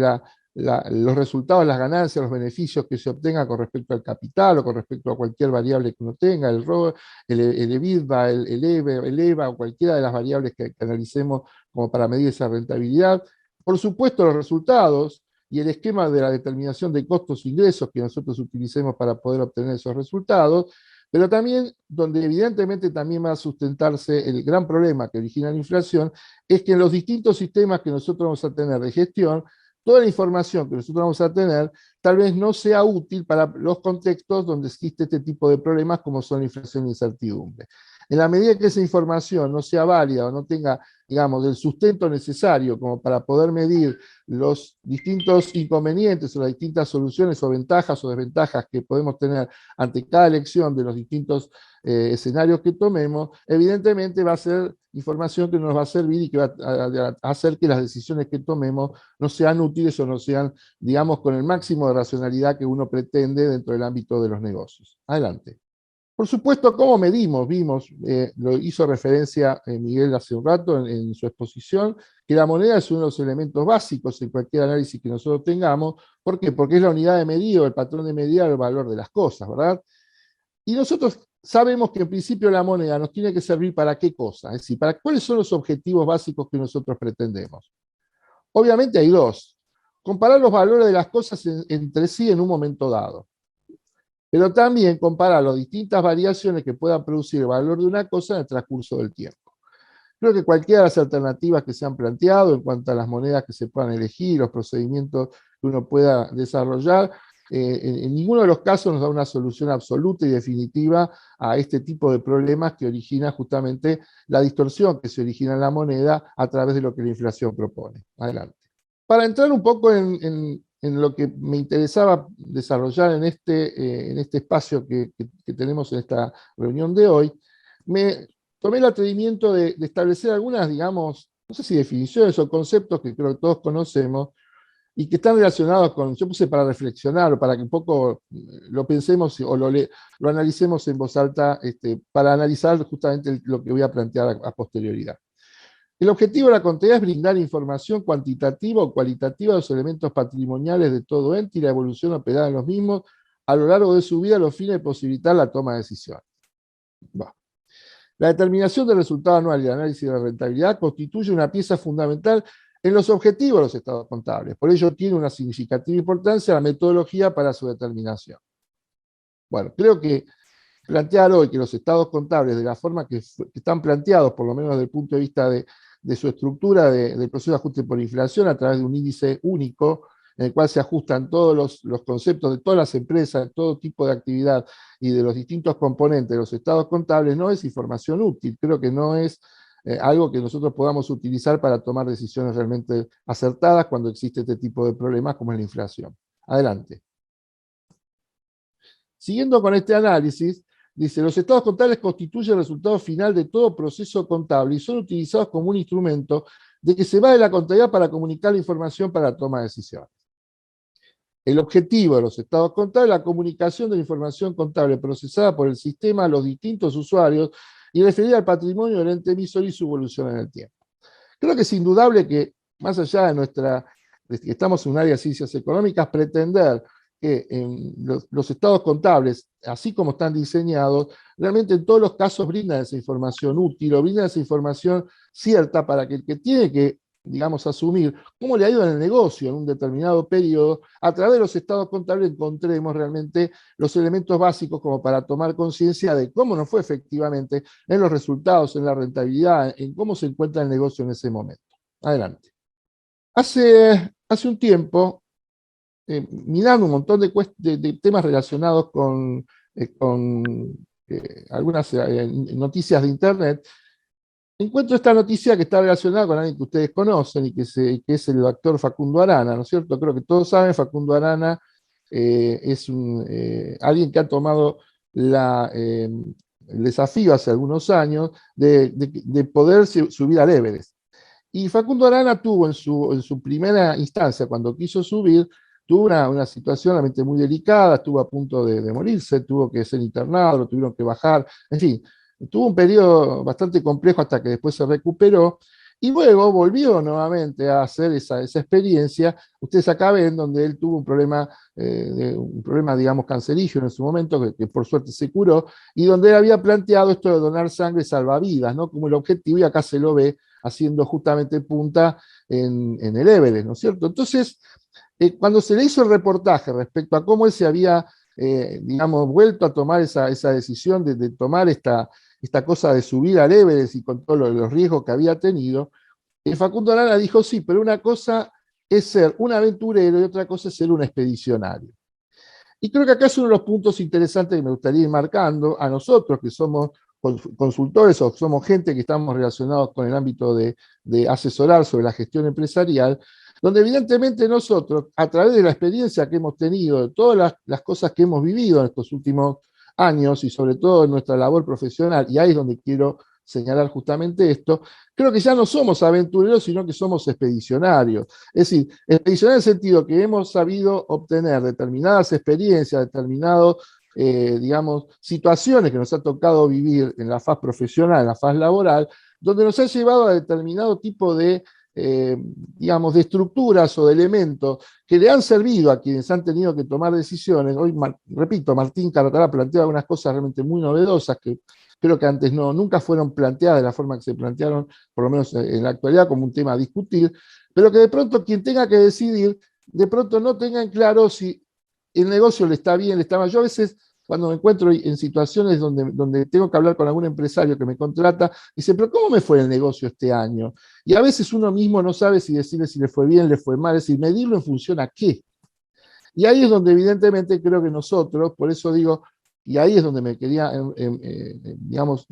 los resultados, las ganancias, los beneficios que se obtengan con respecto al capital o con respecto a cualquier variable que uno tenga, el ROE, el EBITDA, el EVA o cualquiera de las variables que analicemos como para medir esa rentabilidad. Por supuesto, los resultados y el esquema de la determinación de costos e ingresos que nosotros utilicemos para poder obtener esos resultados, pero también donde evidentemente también va a sustentarse el gran problema que origina la inflación, es que en los distintos sistemas que nosotros vamos a tener de gestión, toda la información que nosotros vamos a tener tal vez no sea útil para los contextos donde existe este tipo de problemas como son la inflación e incertidumbre. En la medida que esa información no sea válida o no tenga, digamos, el sustento necesario como para poder medir los distintos inconvenientes o las distintas soluciones o ventajas o desventajas que podemos tener ante cada elección de los distintos escenarios que tomemos, evidentemente va a ser información que nos va a servir y que va a hacer que las decisiones que tomemos no sean útiles o no sean, digamos, con el máximo de racionalidad que uno pretende dentro del ámbito de los negocios. Adelante. Por supuesto, ¿cómo medimos? Vimos, lo hizo referencia Miguel hace un rato en su exposición, que la moneda es uno de los elementos básicos en cualquier análisis que nosotros tengamos. ¿Por qué? Porque es la unidad de medida, el patrón de medida del valor de las cosas, ¿verdad? Y nosotros sabemos que en principio la moneda nos tiene que servir para qué cosa, es decir, para cuáles son los objetivos básicos que nosotros pretendemos. Obviamente hay dos. Comparar los valores de las cosas entre sí en un momento dado. Pero también comparar las distintas variaciones que puedan producir el valor de una cosa en el transcurso del tiempo. Creo que cualquiera de las alternativas que se han planteado en cuanto a las monedas que se puedan elegir, los procedimientos que uno pueda desarrollar, en ninguno de los casos nos da una solución absoluta y definitiva a este tipo de problemas que origina justamente la distorsión que se origina en la moneda a través de lo que la inflación propone. Adelante. Para entrar un poco en lo que me interesaba desarrollar en este espacio que tenemos en esta reunión de hoy, me tomé el atrevimiento de establecer algunas, digamos, no sé si definiciones o conceptos que creo que todos conocemos y que están relacionados con, yo puse para reflexionar o para que un poco lo pensemos o lo analicemos en voz alta para analizar justamente lo que voy a plantear a posterioridad. El objetivo de la contabilidad es brindar información cuantitativa o cualitativa de los elementos patrimoniales de todo ente y la evolución operada en los mismos a lo largo de su vida a los fines de posibilitar la toma de decisiones. Bueno. La determinación del resultado anual y el análisis de la rentabilidad constituye una pieza fundamental en los objetivos de los estados contables. Por ello tiene una significativa importancia la metodología para su determinación. Bueno, creo que plantear hoy que los estados contables, de la forma que están planteados, por lo menos desde el punto de vista de su estructura del proceso de ajuste por inflación a través de un índice único, en el cual se ajustan todos los conceptos de todas las empresas, de todo tipo de actividad y de los distintos componentes de los estados contables, no es información útil. Creo que no es algo que nosotros podamos utilizar para tomar decisiones realmente acertadas cuando existe este tipo de problemas como es la inflación. Adelante. Siguiendo con este análisis, dice, los estados contables constituyen el resultado final de todo proceso contable y son utilizados como un instrumento de que se va de la contabilidad para comunicar la información para la toma de decisiones. El objetivo de los estados contables es la comunicación de la información contable procesada por el sistema a los distintos usuarios y referida al patrimonio del ente emisor y su evolución en el tiempo. Creo que es indudable que, más allá de que estamos en un área de ciencias económicas, pretender que en los estados contables, así como están diseñados, realmente en todos los casos brindan esa información útil o brindan esa información cierta para que el que tiene que, digamos, asumir cómo le ha ido en el negocio en un determinado periodo, a través de los estados contables encontremos realmente los elementos básicos como para tomar conciencia de cómo nos fue efectivamente en los resultados, en la rentabilidad, en cómo se encuentra el negocio en ese momento. Adelante. Hace un tiempo, mirando un montón de temas relacionados con algunas noticias de Internet, encuentro esta noticia que está relacionada con alguien que ustedes conocen y que es el doctor Facundo Arana, ¿no es cierto? Creo que todos saben, Facundo Arana es alguien que ha tomado el desafío hace algunos años de poder subir al Everest. Y Facundo Arana tuvo en su primera instancia, cuando quiso subir, tuvo una situación realmente muy delicada, estuvo a punto de morirse, tuvo que ser internado, lo tuvieron que bajar, en fin, tuvo un periodo bastante complejo hasta que después se recuperó, y luego volvió nuevamente a hacer esa experiencia. Ustedes acá ven donde él tuvo un problema, digamos, cancerígeno en su momento, que por suerte se curó, y donde él había planteado esto de donar sangre salvavidas, ¿no? Como el objetivo, y acá se lo ve haciendo justamente punta en el Everest, ¿no es cierto? Entonces, cuando se le hizo el reportaje respecto a cómo él se había, digamos, vuelto a tomar esa decisión de tomar esta cosa de subir al Everest y con todos los riesgos que había tenido, Facundo Arana dijo, sí, pero una cosa es ser un aventurero y otra cosa es ser un expedicionario. Y creo que acá es uno de los puntos interesantes que me gustaría ir marcando a nosotros, que somos consultores o somos gente que estamos relacionados con el ámbito de asesorar sobre la gestión empresarial, donde evidentemente nosotros, a través de la experiencia que hemos tenido, de todas las cosas que hemos vivido en estos últimos años y sobre todo en nuestra labor profesional, y ahí es donde quiero señalar justamente esto, creo que ya no somos aventureros, sino que somos expedicionarios. Es decir, expedicionarios en el sentido que hemos sabido obtener determinadas experiencias, determinadas, digamos, situaciones que nos ha tocado vivir en la faz profesional, en la faz laboral, donde nos ha llevado a determinado tipo de digamos, de estructuras o de elementos que le han servido a quienes han tenido que tomar decisiones. Hoy, repito, Martín Carratala plantea algunas cosas realmente muy novedosas que creo que antes nunca fueron planteadas de la forma que se plantearon, por lo menos en la actualidad, como un tema a discutir, pero que de pronto quien tenga que decidir, de pronto no tenga en claro si el negocio le está bien, le está mal. Yo a veces, cuando me encuentro en situaciones donde tengo que hablar con algún empresario que me contrata, dice, pero ¿cómo me fue el negocio este año? Y a veces uno mismo no sabe si decirle si le fue bien, le fue mal, es decir, medirlo en función a qué. Y ahí es donde evidentemente creo que nosotros, por eso digo, y ahí es donde me quería, digamos,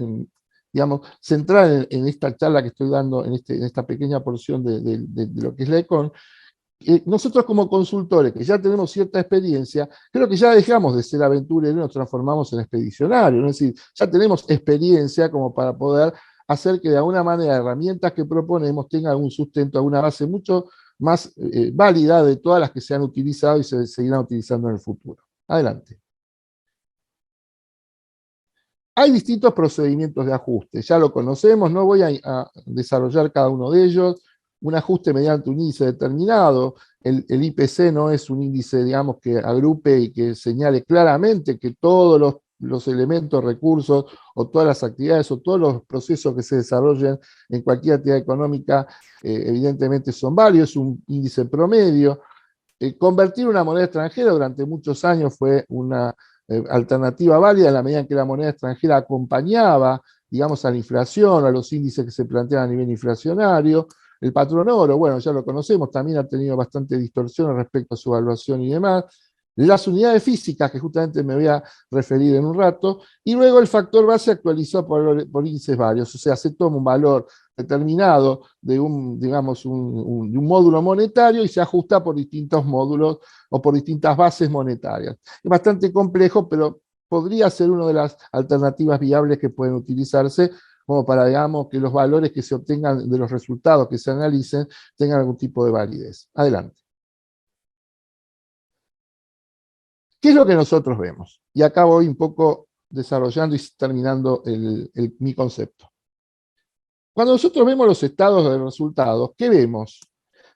centrar en esta charla que estoy dando, en esta pequeña porción de lo que es la Econ. Nosotros como consultores, que ya tenemos cierta experiencia, creo que ya dejamos de ser aventureros y nos transformamos en expedicionarios. Es decir, ya tenemos experiencia como para poder hacer que de alguna manera herramientas que proponemos tengan algún sustento, alguna base mucho más válida de todas las que se han utilizado y se seguirán utilizando en el futuro. Adelante. Hay distintos procedimientos de ajuste, ya lo conocemos, no voy a desarrollar cada uno de ellos. Un ajuste mediante un índice determinado, el IPC no es un índice, digamos, que agrupe y que señale claramente que todos los elementos, recursos, o todas las actividades, o todos los procesos que se desarrollen en cualquier actividad económica, evidentemente son válidos, es un índice promedio. Convertir una moneda extranjera durante muchos años fue una alternativa válida en la medida en que la moneda extranjera acompañaba, digamos, a la inflación, a los índices que se plantean a nivel inflacionario. El patrón oro, bueno, ya lo conocemos, también ha tenido bastante distorsión respecto a su evaluación y demás. Las unidades físicas, que justamente me voy a referir en un rato, y luego el factor base actualizado por índices varios, o sea, se toma un valor determinado de un, digamos, de un módulo monetario y se ajusta por distintos módulos o por distintas bases monetarias. Es bastante complejo, pero podría ser una de las alternativas viables que pueden utilizarse como para, digamos, que los valores que se obtengan de los resultados que se analicen tengan algún tipo de validez. Adelante. ¿Qué es lo que nosotros vemos? Y acá voy un poco desarrollando y terminando mi concepto. Cuando nosotros vemos los estados de resultados, ¿qué vemos?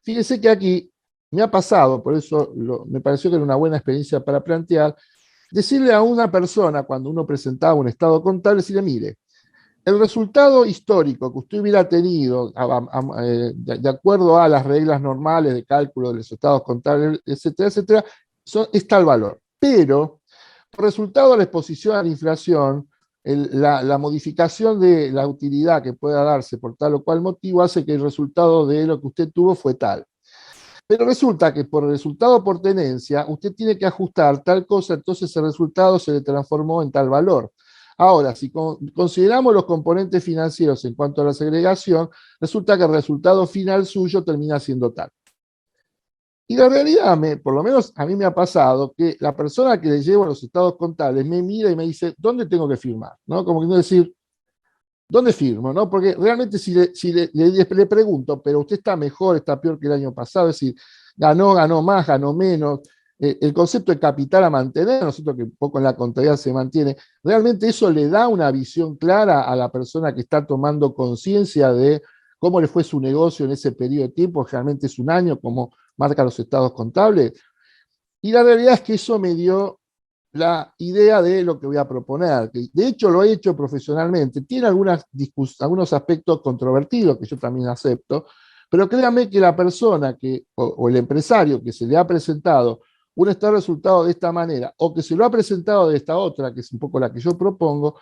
Fíjense que aquí me ha pasado, por eso me pareció que era una buena experiencia para plantear, decirle a una persona, cuando uno presentaba un estado contable, decirle, mire, el resultado histórico que usted hubiera tenido, de acuerdo a las reglas normales de cálculo de los estados contables, etcétera, etcétera, es tal valor. Pero, por resultado de la exposición a la inflación, la modificación de la utilidad que pueda darse por tal o cual motivo hace que el resultado de lo que usted tuvo fue tal. Pero resulta que por el resultado por tenencia, usted tiene que ajustar tal cosa, entonces el resultado se le transformó en tal valor. Ahora, si consideramos los componentes financieros en cuanto a la segregación, resulta que el resultado final suyo termina siendo tal. Y la realidad, por lo menos a mí me ha pasado, que la persona que le llevo los estados contables me mira y me dice, ¿dónde tengo que firmar? ¿No? Como que no decir, ¿dónde firmo? ¿No? Porque realmente si le pregunto, pero usted está mejor, está peor que el año pasado, es decir, ganó más, ganó menos, el concepto de capital a mantener, nosotros que un poco en la contabilidad se mantiene, realmente eso le da una visión clara a la persona que está tomando conciencia de cómo le fue su negocio en ese periodo de tiempo, generalmente es un año, como marca los estados contables. Y la realidad es que eso me dio la idea de lo que voy a proponer, que de hecho lo he hecho profesionalmente, tiene algunos aspectos controvertidos que yo también acepto, pero créanme que la persona o el empresario que se le ha presentado un estado de resultado de esta manera, o que se lo ha presentado de esta otra, que es un poco la que yo propongo,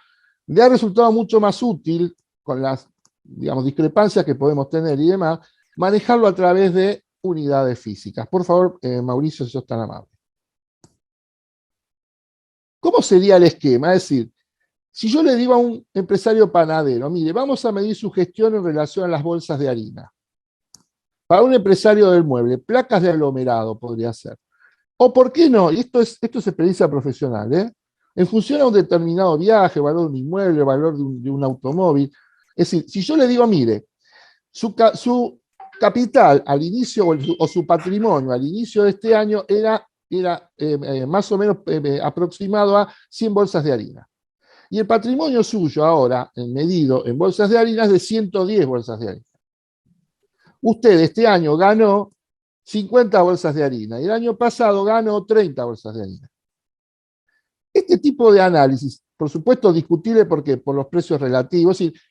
le ha resultado mucho más útil, con las, digamos, discrepancias que podemos tener y demás, manejarlo a través de unidades físicas. Por favor, Mauricio, si sos tan amable. ¿Cómo sería el esquema? Es decir, si yo le digo a un empresario panadero, mire, vamos a medir su gestión en relación a las bolsas de harina. Para un empresario del mueble, placas de aglomerado podría ser. O por qué no, y esto es experiencia profesional, en función a un determinado viaje, valor de un inmueble, valor de un automóvil. Es decir, si yo le digo, mire, su capital al inicio o su patrimonio al inicio de este año era más o menos aproximado a 100 bolsas de harina. Y el patrimonio suyo ahora, medido en bolsas de harina, es de 110 bolsas de harina. Usted este año ganó 50 bolsas de harina y el año pasado ganó 30 bolsas de harina. Este tipo de análisis, por supuesto discutible porque por los precios relativos, es decir,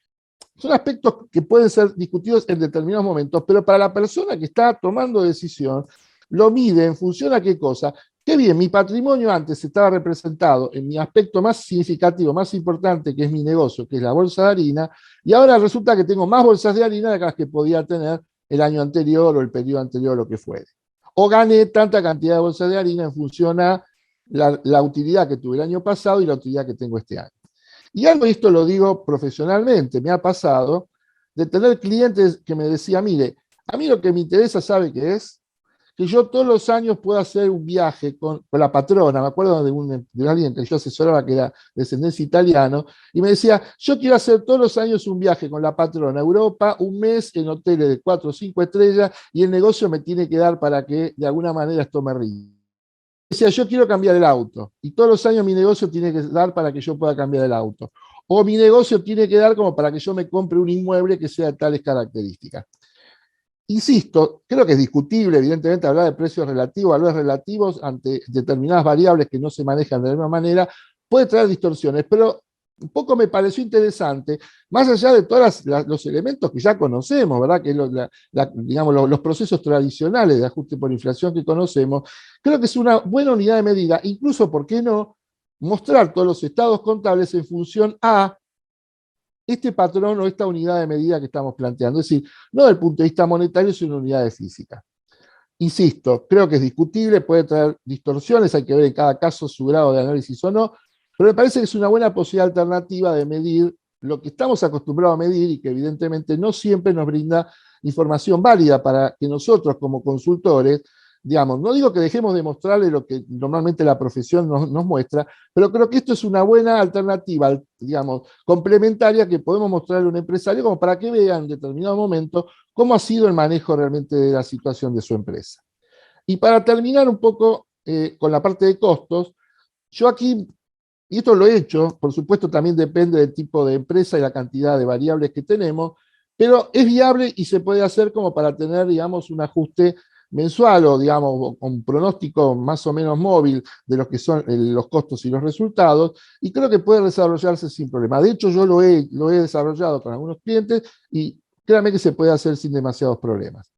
son aspectos que pueden ser discutidos en determinados momentos, pero para la persona que está tomando decisión, lo mide en función a qué cosa. Qué bien, mi patrimonio antes estaba representado en mi aspecto más significativo, más importante, que es mi negocio, que es la bolsa de harina, y ahora resulta que tengo más bolsas de harina de las que podía tener el año anterior o el periodo anterior, lo que fuere. O gané tanta cantidad de bolsas de harina en función a la utilidad que tuve el año pasado y la utilidad que tengo este año. Y algo, esto lo digo profesionalmente, me ha pasado de tener clientes que me decían, mire, a mí lo que me interesa, ¿sabe qué es? Que yo todos los años pueda hacer un viaje con la patrona, me acuerdo de alguien que yo asesoraba que era de descendencia italiano, y me decía, yo quiero hacer todos los años un viaje con la patrona a Europa, un mes en hoteles de 4 o 5 estrellas, y el negocio me tiene que dar para que de alguna manera esto me rinda. Decía, yo quiero cambiar el auto, y todos los años mi negocio tiene que dar para que yo pueda cambiar el auto. O mi negocio tiene que dar como para que yo me compre un inmueble que sea de tales características. Insisto, creo que es discutible, evidentemente, hablar de precios relativos, valores relativos ante determinadas variables que no se manejan de la misma manera, puede traer distorsiones, pero un poco me pareció interesante, más allá de todos los elementos que ya conocemos, ¿verdad? Que digamos, los procesos tradicionales de ajuste por inflación que conocemos, creo que es una buena unidad de medida, incluso, ¿por qué no?, mostrar todos los estados contables en función a este patrón o esta unidad de medida que estamos planteando. Es decir, no desde el punto de vista monetario, sino unidades físicas. Insisto, creo que es discutible, puede traer distorsiones, hay que ver en cada caso su grado de análisis o no, pero me parece que es una buena posibilidad alternativa de medir lo que estamos acostumbrados a medir y que evidentemente no siempre nos brinda información válida para que nosotros como consultores, digamos, no digo que dejemos de mostrarle lo que normalmente la profesión nos muestra, pero creo que esto es una buena alternativa, digamos, complementaria que podemos mostrarle a un empresario como para que vea en determinado momento cómo ha sido el manejo realmente de la situación de su empresa. Y para terminar un poco con la parte de costos, yo aquí, y esto lo he hecho, por supuesto también depende del tipo de empresa y la cantidad de variables que tenemos, pero es viable y se puede hacer como para tener, digamos, un ajuste mensual o, digamos, un pronóstico más o menos móvil de lo que son los costos y los resultados, y creo que puede desarrollarse sin problema. De hecho, yo lo he desarrollado con algunos clientes y créanme que se puede hacer sin demasiados problemas.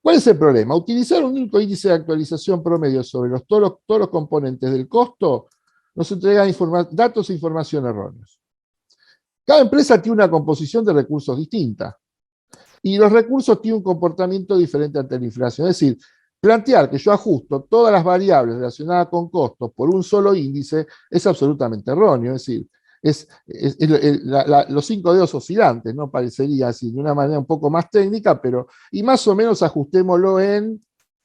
¿Cuál es el problema? Utilizar un único índice de actualización promedio sobre todos los componentes del costo nos entrega datos e información erróneos. Cada empresa tiene una composición de recursos distinta y los recursos tienen un comportamiento diferente ante la inflación. Es decir, plantear que yo ajusto todas las variables relacionadas con costos por un solo índice es absolutamente erróneo. Es decir, los 5 dedos oscilantes, ¿no? Parecería así, de una manera un poco más técnica, pero, y más o menos ajustémoslo en,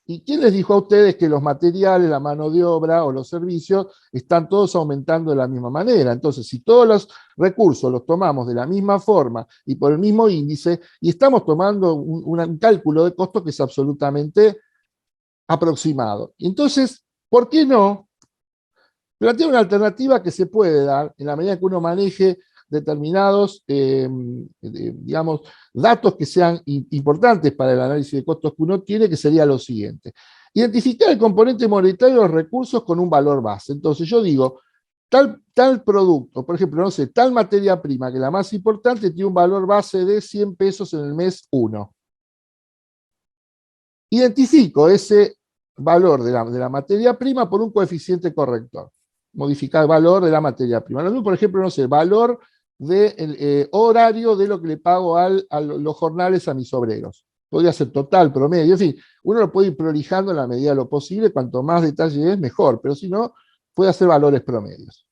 ¿y quién les dijo a ustedes que los materiales, la mano de obra o los servicios están todos aumentando de la misma manera? Entonces, si todos los recursos los tomamos de la misma forma y por el mismo índice, y estamos tomando un cálculo de costos que es absolutamente aproximado. Entonces, ¿por qué no plantea una alternativa que se puede dar en la medida que uno maneje determinados, digamos, datos que sean importantes para el análisis de costos que uno tiene, que sería lo siguiente? Identificar el componente monetario de los recursos con un valor base. Entonces yo digo, tal producto, por ejemplo, no sé, tal materia prima, que la más importante, tiene un valor base de 100 pesos en el mes 1. Identifico ese valor de la materia prima por un coeficiente corrector. Modificar el valor de la materia prima. Lo mismo, por ejemplo, no sé, valor del horario de lo que le pago a los jornales a mis obreros. Podría ser total, promedio, en fin, uno lo puede ir prolijando en la medida de lo posible, cuanto más detalle es, mejor, pero si no, puede hacer valores promedios.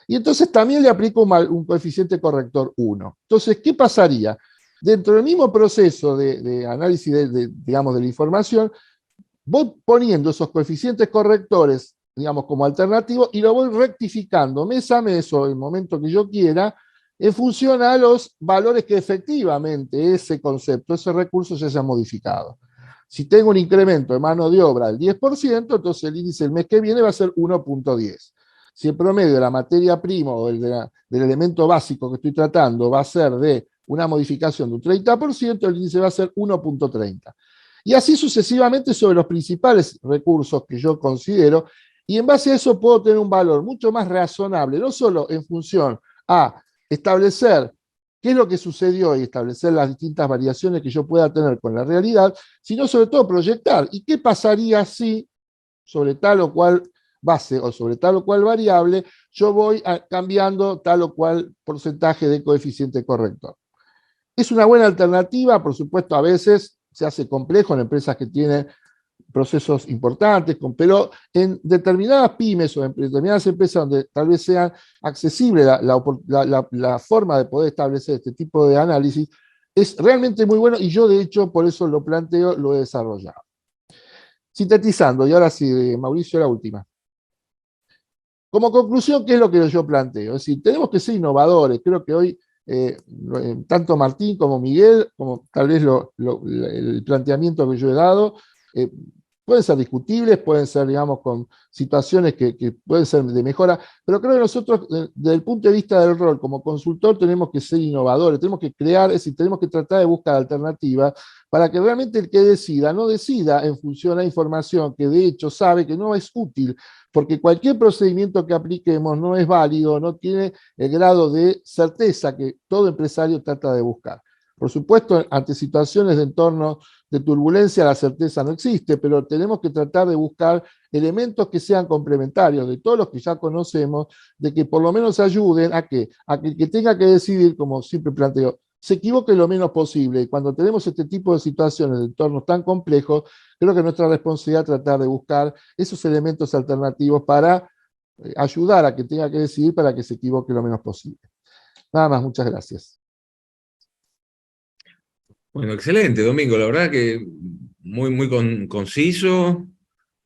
Y entonces también le aplico un coeficiente corrector 1. Entonces, ¿qué pasaría? Dentro del mismo proceso de análisis digamos, de la información, voy poniendo esos coeficientes correctores, digamos, como alternativo, y lo voy rectificando mes a mes o en el momento que yo quiera, en función a los valores que efectivamente ese concepto, ese recurso se haya modificado. Si tengo un incremento de mano de obra del 10%, entonces el índice el mes que viene va a ser 1.10. Si el promedio de la materia prima o del elemento básico que estoy tratando va a ser de una modificación de un 30%, el índice va a ser 1.30. Y así sucesivamente sobre los principales recursos que yo considero, y en base a eso puedo tener un valor mucho más razonable, no solo en función a establecer qué es lo que sucedió y establecer las distintas variaciones que yo pueda tener con la realidad, sino sobre todo proyectar, ¿y qué pasaría si sobre tal o cual base o sobre tal o cual variable yo voy cambiando tal o cual porcentaje de coeficiente corrector? Es una buena alternativa, por supuesto, a veces se hace complejo en empresas que tienen procesos importantes, pero en determinadas pymes o en determinadas empresas donde tal vez sea accesible la forma de poder establecer este tipo de análisis, es realmente muy bueno y yo de hecho por eso lo planteo, lo he desarrollado. Sintetizando, y ahora sí, Mauricio, la última. Como conclusión, ¿qué es lo que yo planteo? Es decir, tenemos que ser innovadores. Creo que hoy tanto Martín como Miguel, como tal vez el planteamiento que yo he dado, pueden ser discutibles, pueden ser, digamos, con situaciones que pueden ser de mejora, pero creo que nosotros, desde el punto de vista del rol como consultor, tenemos que ser innovadores, tenemos que crear, es decir, tenemos que tratar de buscar alternativas para que realmente el que decida, no decida en función a información que de hecho sabe que no es útil, porque cualquier procedimiento que apliquemos no es válido, no tiene el grado de certeza que todo empresario trata de buscar. Por supuesto, ante situaciones de entorno de turbulencia, la certeza no existe, pero tenemos que tratar de buscar elementos que sean complementarios de todos los que ya conocemos, de que por lo menos ayuden a que el que tenga que decidir, como siempre planteo, se equivoque lo menos posible. Y cuando tenemos este tipo de situaciones de entornos tan complejos, creo que es nuestra responsabilidad es tratar de buscar esos elementos alternativos para ayudar a que tenga que decidir para que se equivoque lo menos posible. Nada más, muchas gracias. Bueno, excelente, Domingo. La verdad que muy conciso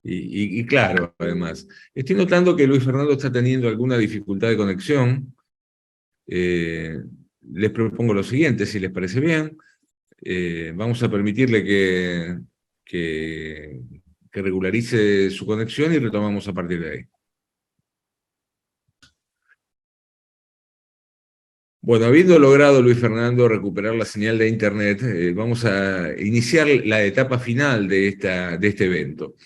y claro, además. Estoy notando que Luis Fernando está teniendo alguna dificultad de conexión. Les propongo lo siguiente, si les parece bien. Vamos a permitirle que regularice su conexión y retomamos a partir de ahí. Bueno, habiendo logrado Luis Fernando recuperar la señal de internet, vamos a iniciar la etapa final de este evento.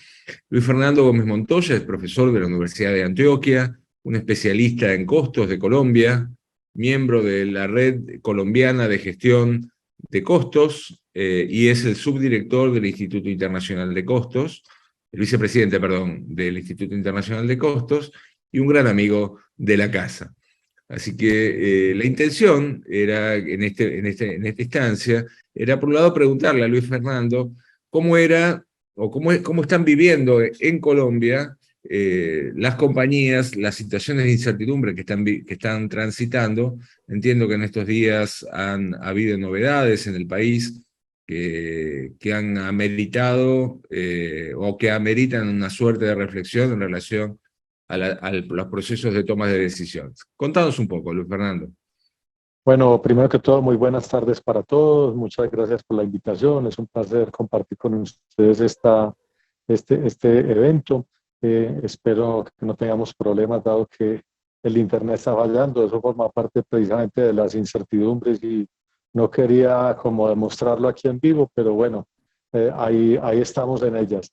Luis Fernando Gómez Montoya es profesor de la Universidad de Antioquia, un especialista en costos de Colombia, miembro de la Red Colombiana de Gestión de Costos y es el subdirector del Instituto Internacional de Costos, el vicepresidente, perdón, del Instituto Internacional de Costos y un gran amigo de la casa. Así que la intención era, en esta instancia, era por un lado preguntarle a Luis Fernando cómo era o cómo están viviendo en Colombia las compañías, las situaciones de incertidumbre que están transitando. Entiendo que en estos días han habido novedades en el país que han ameritado o que ameritan una suerte de reflexión en relación a los procesos de toma de decisiones. Contanos un poco, Luis Fernando. Bueno, primero que todo, muy buenas tardes para todos. Muchas gracias por la invitación. Es un placer compartir con ustedes este evento. Espero que no tengamos problemas, dado que el Internet está fallando. Eso forma parte precisamente de las incertidumbres y no quería como demostrarlo aquí en vivo, pero bueno, ahí estamos en ellas.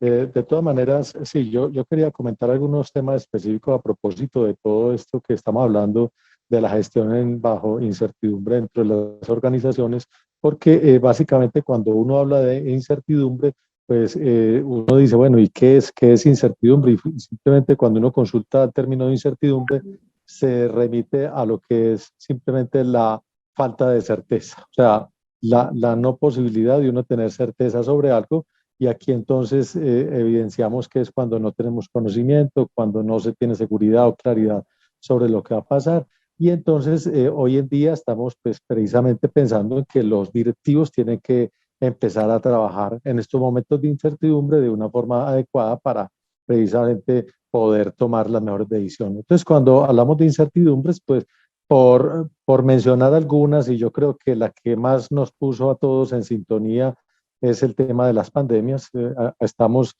De todas maneras, sí, yo quería comentar algunos temas específicos a propósito de todo esto que estamos hablando de la gestión bajo incertidumbre dentro de las organizaciones, porque básicamente cuando uno habla de incertidumbre, pues uno dice, bueno, ¿y qué es incertidumbre? Y simplemente cuando uno consulta el término de incertidumbre, se remite a lo que es simplemente la falta de certeza, o sea, la no posibilidad de uno tener certeza sobre algo. Y aquí entonces evidenciamos que es cuando no tenemos conocimiento, cuando no se tiene seguridad o claridad sobre lo que va a pasar. Y entonces hoy en día estamos pues precisamente pensando en que los directivos tienen que empezar a trabajar en estos momentos de incertidumbre de una forma adecuada para precisamente poder tomar las mejores decisiones. Entonces cuando hablamos de incertidumbres, pues por mencionar algunas, y yo creo que la que más nos puso a todos en sintonía es el tema de las pandemias. Estamos,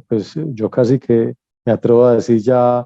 pues yo casi que me atrevo a decir ya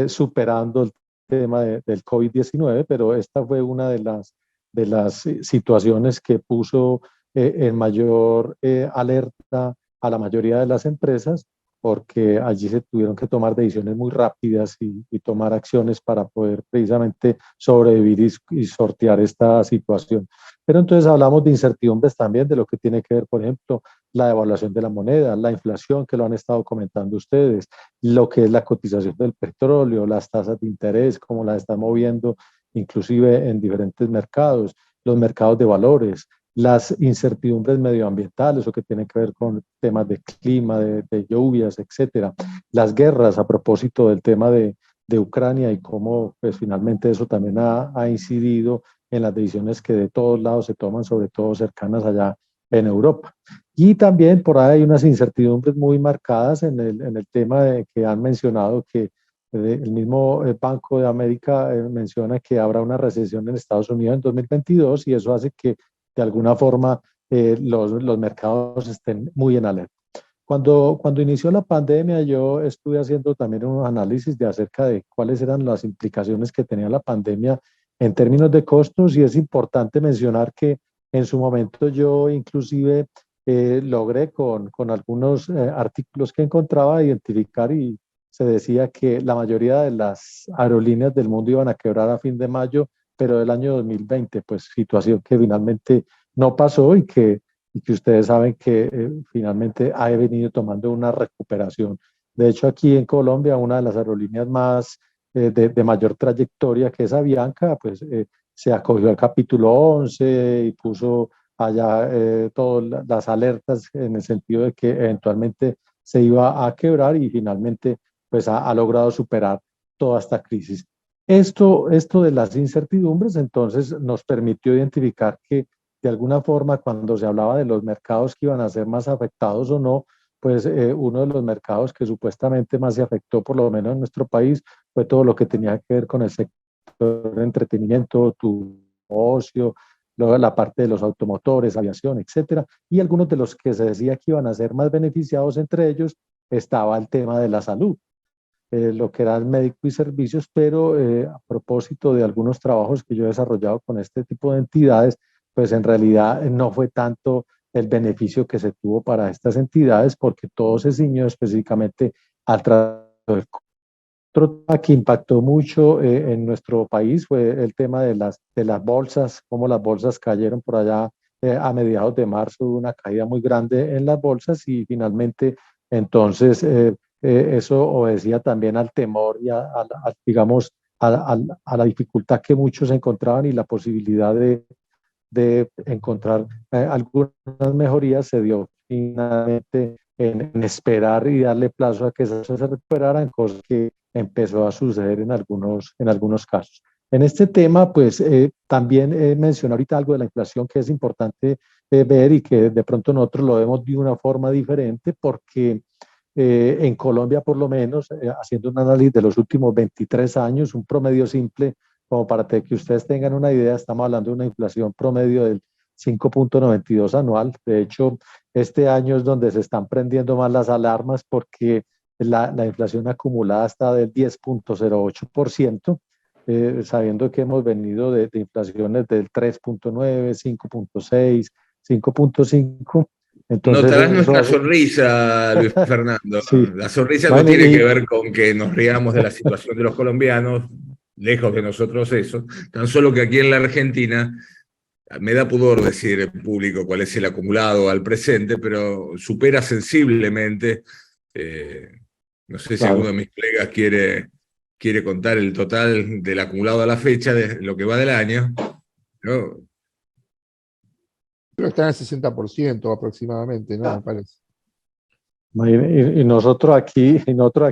superando el tema del COVID-19, pero esta fue una de las situaciones que puso en mayor alerta a la mayoría de las empresas, porque allí se tuvieron que tomar decisiones muy rápidas y tomar acciones para poder precisamente sobrevivir y sortear esta situación. Pero entonces hablamos de incertidumbres también, de lo que tiene que ver, por ejemplo, la devaluación de la moneda, la inflación, que lo han estado comentando ustedes, lo que es la cotización del petróleo, las tasas de interés, cómo las están moviendo, inclusive en diferentes mercados, los mercados de valores, las incertidumbres medioambientales, o que tienen que ver con temas de clima, de lluvias, etcétera, las guerras a propósito del tema de Ucrania y cómo pues finalmente eso también ha incidido en las decisiones que de todos lados se toman, sobre todo cercanas allá en Europa. Y también por ahí hay unas incertidumbres muy marcadas en el tema que han mencionado, que el mismo Banco de América menciona que habrá una recesión en Estados Unidos en 2022 y eso hace que de alguna forma los mercados estén muy en alerta. Cuando inició la pandemia, yo estuve haciendo también unos análisis de acerca de cuáles eran las implicaciones que tenía la pandemia en términos de costos, y es importante mencionar que en su momento yo inclusive logré con algunos artículos que encontraba identificar, y se decía que la mayoría de las aerolíneas del mundo iban a quebrar a fin de mayo pero del año 2020, pues situación que finalmente no pasó y que ustedes saben que finalmente ha venido tomando una recuperación. De hecho, aquí en Colombia, una de las aerolíneas más de mayor trayectoria, que es Avianca, pues se acogió al capítulo 11 y puso allá todas las alertas en el sentido de que eventualmente se iba a quebrar y finalmente pues ha logrado superar toda esta crisis. Esto de las incertidumbres entonces nos permitió identificar que de alguna forma cuando se hablaba de los mercados que iban a ser más afectados o no, pues uno de los mercados que supuestamente más se afectó, por lo menos en nuestro país, fue todo lo que tenía que ver con el sector de entretenimiento, tu ocio, luego la parte de los automotores, aviación, etcétera, y algunos de los que se decía que iban a ser más beneficiados, entre ellos estaba el tema de la salud, lo que era el médico y servicios, pero a propósito de algunos trabajos que yo he desarrollado con este tipo de entidades, pues en realidad no fue tanto el beneficio que se tuvo para estas entidades, porque todo se ciñó específicamente al trato del COVID. Otro tema que impactó mucho en nuestro país fue el tema de las bolsas, cómo las bolsas cayeron por allá a mediados de marzo, una caída muy grande en las bolsas y finalmente entonces eso obedecía también al temor y digamos, a la dificultad que muchos encontraban y la posibilidad de encontrar algunas mejorías se dio finalmente en esperar y darle plazo a que eso se recuperara, en cosas que empezó a suceder en algunos casos. En este tema, pues también mencioné ahorita algo de la inflación que es importante ver y que de pronto nosotros lo vemos de una forma diferente porque en Colombia, por lo menos, haciendo un análisis de los últimos 23 años, un promedio simple, como para que ustedes tengan una idea, estamos hablando de una inflación promedio del 5.92 anual. De hecho, este año es donde se están prendiendo más las alarmas porque la inflación acumulada está del 10.08%, sabiendo que hemos venido de inflaciones del 3.9, 5.6, 5.5. Entonces, Notarás eso nuestra hace, sonrisa, Luis Fernando. sí. La sonrisa no Bueno, tiene que ver con que nos riamos de la situación de los colombianos, lejos de nosotros eso, tan solo que aquí en la Argentina, me da pudor decir en público cuál es el acumulado al presente, pero supera sensiblemente, no sé si alguno claro. de mis colegas quiere contar el total del acumulado a la fecha de lo que va del año, ¿no? Creo que está en el 60% aproximadamente, ¿no? Me parece. Y nosotros aquí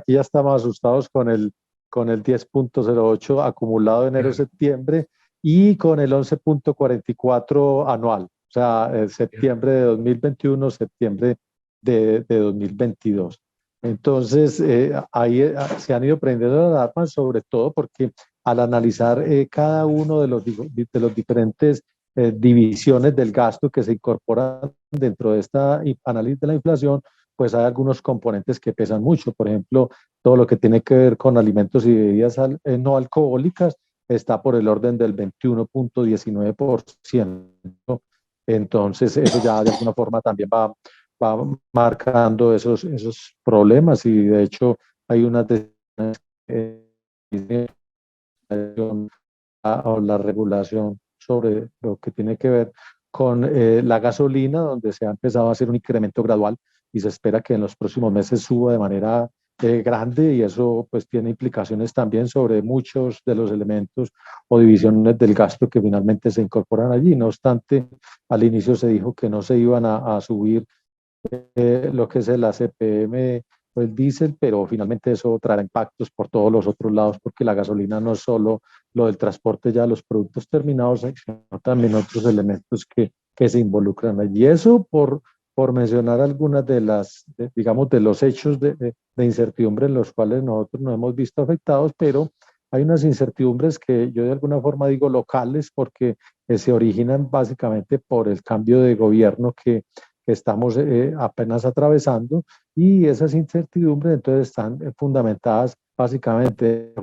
ya estamos asustados con el 10.08 acumulado enero-septiembre y con el 11.44 anual, o sea, septiembre de 2021, septiembre de 2022. Entonces, ahí se han ido prendiendo las alarmas, sobre todo porque al analizar cada uno de los diferentes divisiones del gasto que se incorporan dentro de esta análisis de la inflación, pues hay algunos componentes que pesan mucho. Por ejemplo, todo lo que tiene que ver con alimentos y bebidas no alcohólicas está por el orden del 21.19%. Entonces, eso ya de alguna forma también va marcando esos problemas y de hecho hay unas decisiones o la regulación sobre lo que tiene que ver con la gasolina, donde se ha empezado a hacer un incremento gradual y se espera que en los próximos meses suba de manera grande y eso pues tiene implicaciones también sobre muchos de los elementos o divisiones del gasto que finalmente se incorporan allí. No obstante, al inicio se dijo que no se iban a subir lo que es el ACPM o el diésel, pero finalmente eso traerá impactos por todos los otros lados, porque la gasolina no es solo lo del transporte ya de los productos terminados, sino también otros elementos que se involucran allí. Eso por mencionar algunas digamos, de los hechos de incertidumbre en los cuales nosotros nos hemos visto afectados, pero hay unas incertidumbres que yo de alguna forma digo locales porque se originan básicamente por el cambio de gobierno que estamos apenas atravesando y esas incertidumbres entonces están fundamentadas básicamente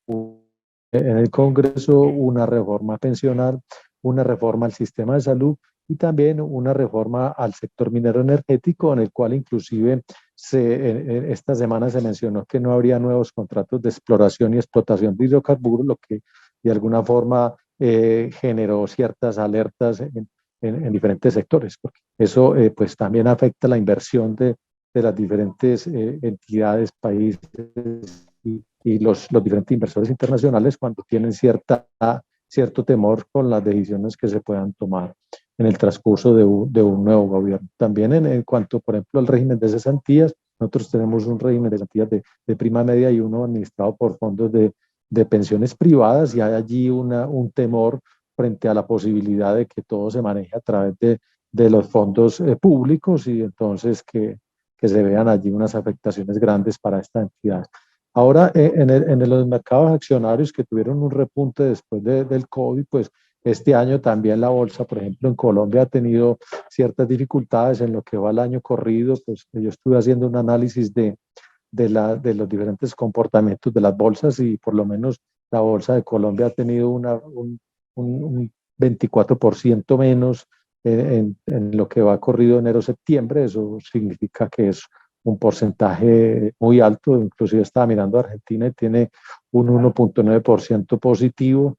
en el Congreso, una reforma pensional, una reforma al sistema de salud y también una reforma al sector minero energético, en el cual inclusive esta semana se mencionó que no habría nuevos contratos de exploración y explotación de hidrocarburos, lo que de alguna forma generó ciertas alertas en diferentes sectores, porque eso pues también afecta la inversión de las diferentes entidades, países y los diferentes inversores internacionales cuando tienen cierto temor con las decisiones que se puedan tomar en el transcurso de un nuevo gobierno. También en cuanto, por ejemplo, al régimen de cesantías, nosotros tenemos un régimen de cesantías de prima media y uno administrado por fondos de pensiones privadas, y hay allí un temor frente a la posibilidad de que todo se maneje a través de los fondos públicos, y entonces que se vean allí unas afectaciones grandes para esta entidad. Ahora, en los mercados accionarios que tuvieron un repunte después del COVID, pues este año también la bolsa, por ejemplo, en Colombia ha tenido ciertas dificultades en lo que va el año corrido. Pues yo estuve haciendo un análisis de los diferentes comportamientos de las bolsas, y por lo menos la bolsa de Colombia ha tenido un 24% menos en lo que va corrido enero-septiembre. Eso significa que es un porcentaje muy alto. Inclusive estaba mirando a Argentina y tiene un 1.9% positivo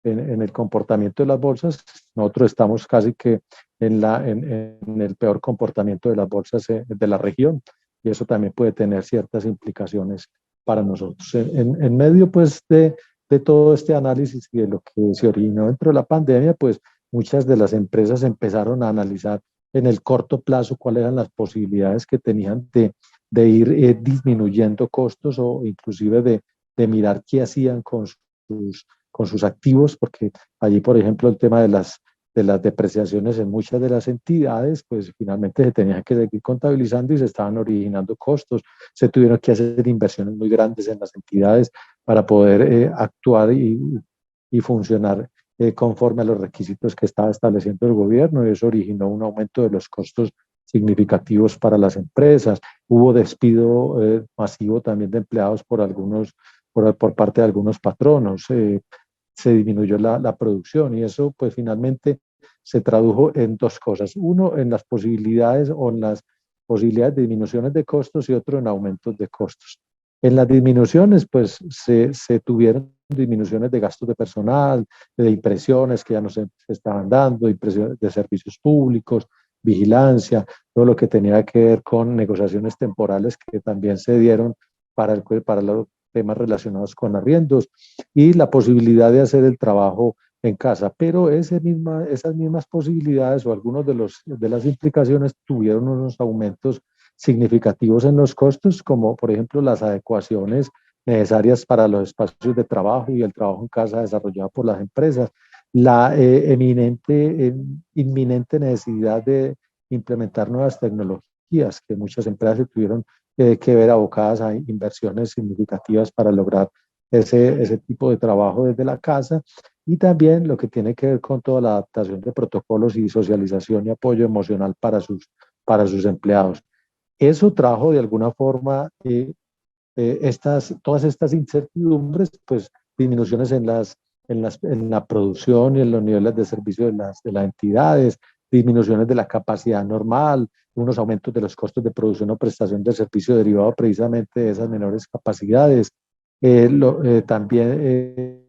en el comportamiento de las bolsas. Nosotros estamos casi que en el peor comportamiento de las bolsas de la región, y eso también puede tener ciertas implicaciones para nosotros. En medio pues de todo este análisis y de lo que se originó dentro de la pandemia, pues muchas de las empresas empezaron a analizar en el corto plazo cuáles eran las posibilidades que tenían de ir disminuyendo costos, o inclusive de mirar qué hacían con sus activos, porque allí, por ejemplo, el tema de las depreciaciones en muchas de las entidades, pues finalmente se tenían que seguir contabilizando y se estaban originando costos. Se tuvieron que hacer inversiones muy grandes en las entidades para poder actuar y funcionar conforme a los requisitos que estaba estableciendo el gobierno, y eso originó un aumento de los costos significativos para las empresas. Hubo despido masivo también de empleados por parte de algunos patronos. Se disminuyó la producción, y eso pues finalmente se tradujo en dos cosas: uno, en las posibilidades de disminuciones de costos, y otro en aumentos de costos. En las disminuciones pues se tuvieron disminuciones de gastos de personal, de impresiones que ya no se estaban dando, impresiones de servicios públicos, vigilancia, todo lo que tenía que ver con negociaciones temporales que también se dieron para los temas relacionados con arriendos, y la posibilidad de hacer el trabajo en casa. Pero esas mismas posibilidades, o algunos de las implicaciones, tuvieron unos aumentos significativos en los costos, como por ejemplo las adecuaciones necesarias para los espacios de trabajo y el trabajo en casa desarrollado por las empresas, la inminente necesidad de implementar nuevas tecnologías, que muchas empresas tuvieron que ver abocadas a inversiones significativas para lograr ese tipo de trabajo desde la casa, y también lo que tiene que ver con toda la adaptación de protocolos y socialización y apoyo emocional para sus empleados. Eso trajo de alguna forma todas estas incertidumbres, pues disminuciones en la producción y en los niveles de servicio de las entidades, disminuciones de la capacidad normal, unos aumentos de los costos de producción o prestación del servicio derivado precisamente de esas menores capacidades. También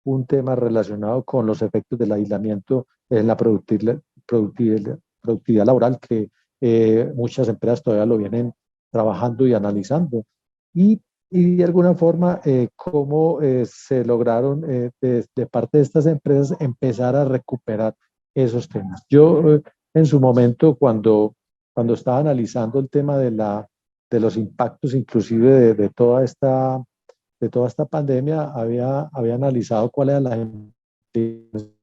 un tema relacionado con los efectos del aislamiento en la productividad laboral, que muchas empresas todavía lo vienen trabajando y analizando. Y de alguna forma, cómo se lograron de parte de estas empresas empezar a recuperar esos temas. Yo en su momento, cuando estaba analizando el tema de los impactos inclusive de toda esta pandemia, había analizado cuál era la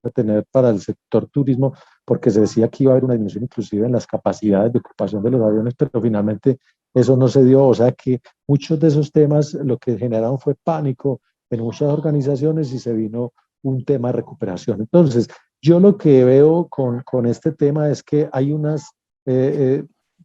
a tener para el sector turismo, porque se decía que iba a haber una disminución inclusive en las capacidades de ocupación de los aviones, pero finalmente eso no se dio. O sea que muchos de esos temas lo que generaron fue pánico en muchas organizaciones, y se vino un tema de recuperación. Entonces, yo lo que veo con este tema es que hay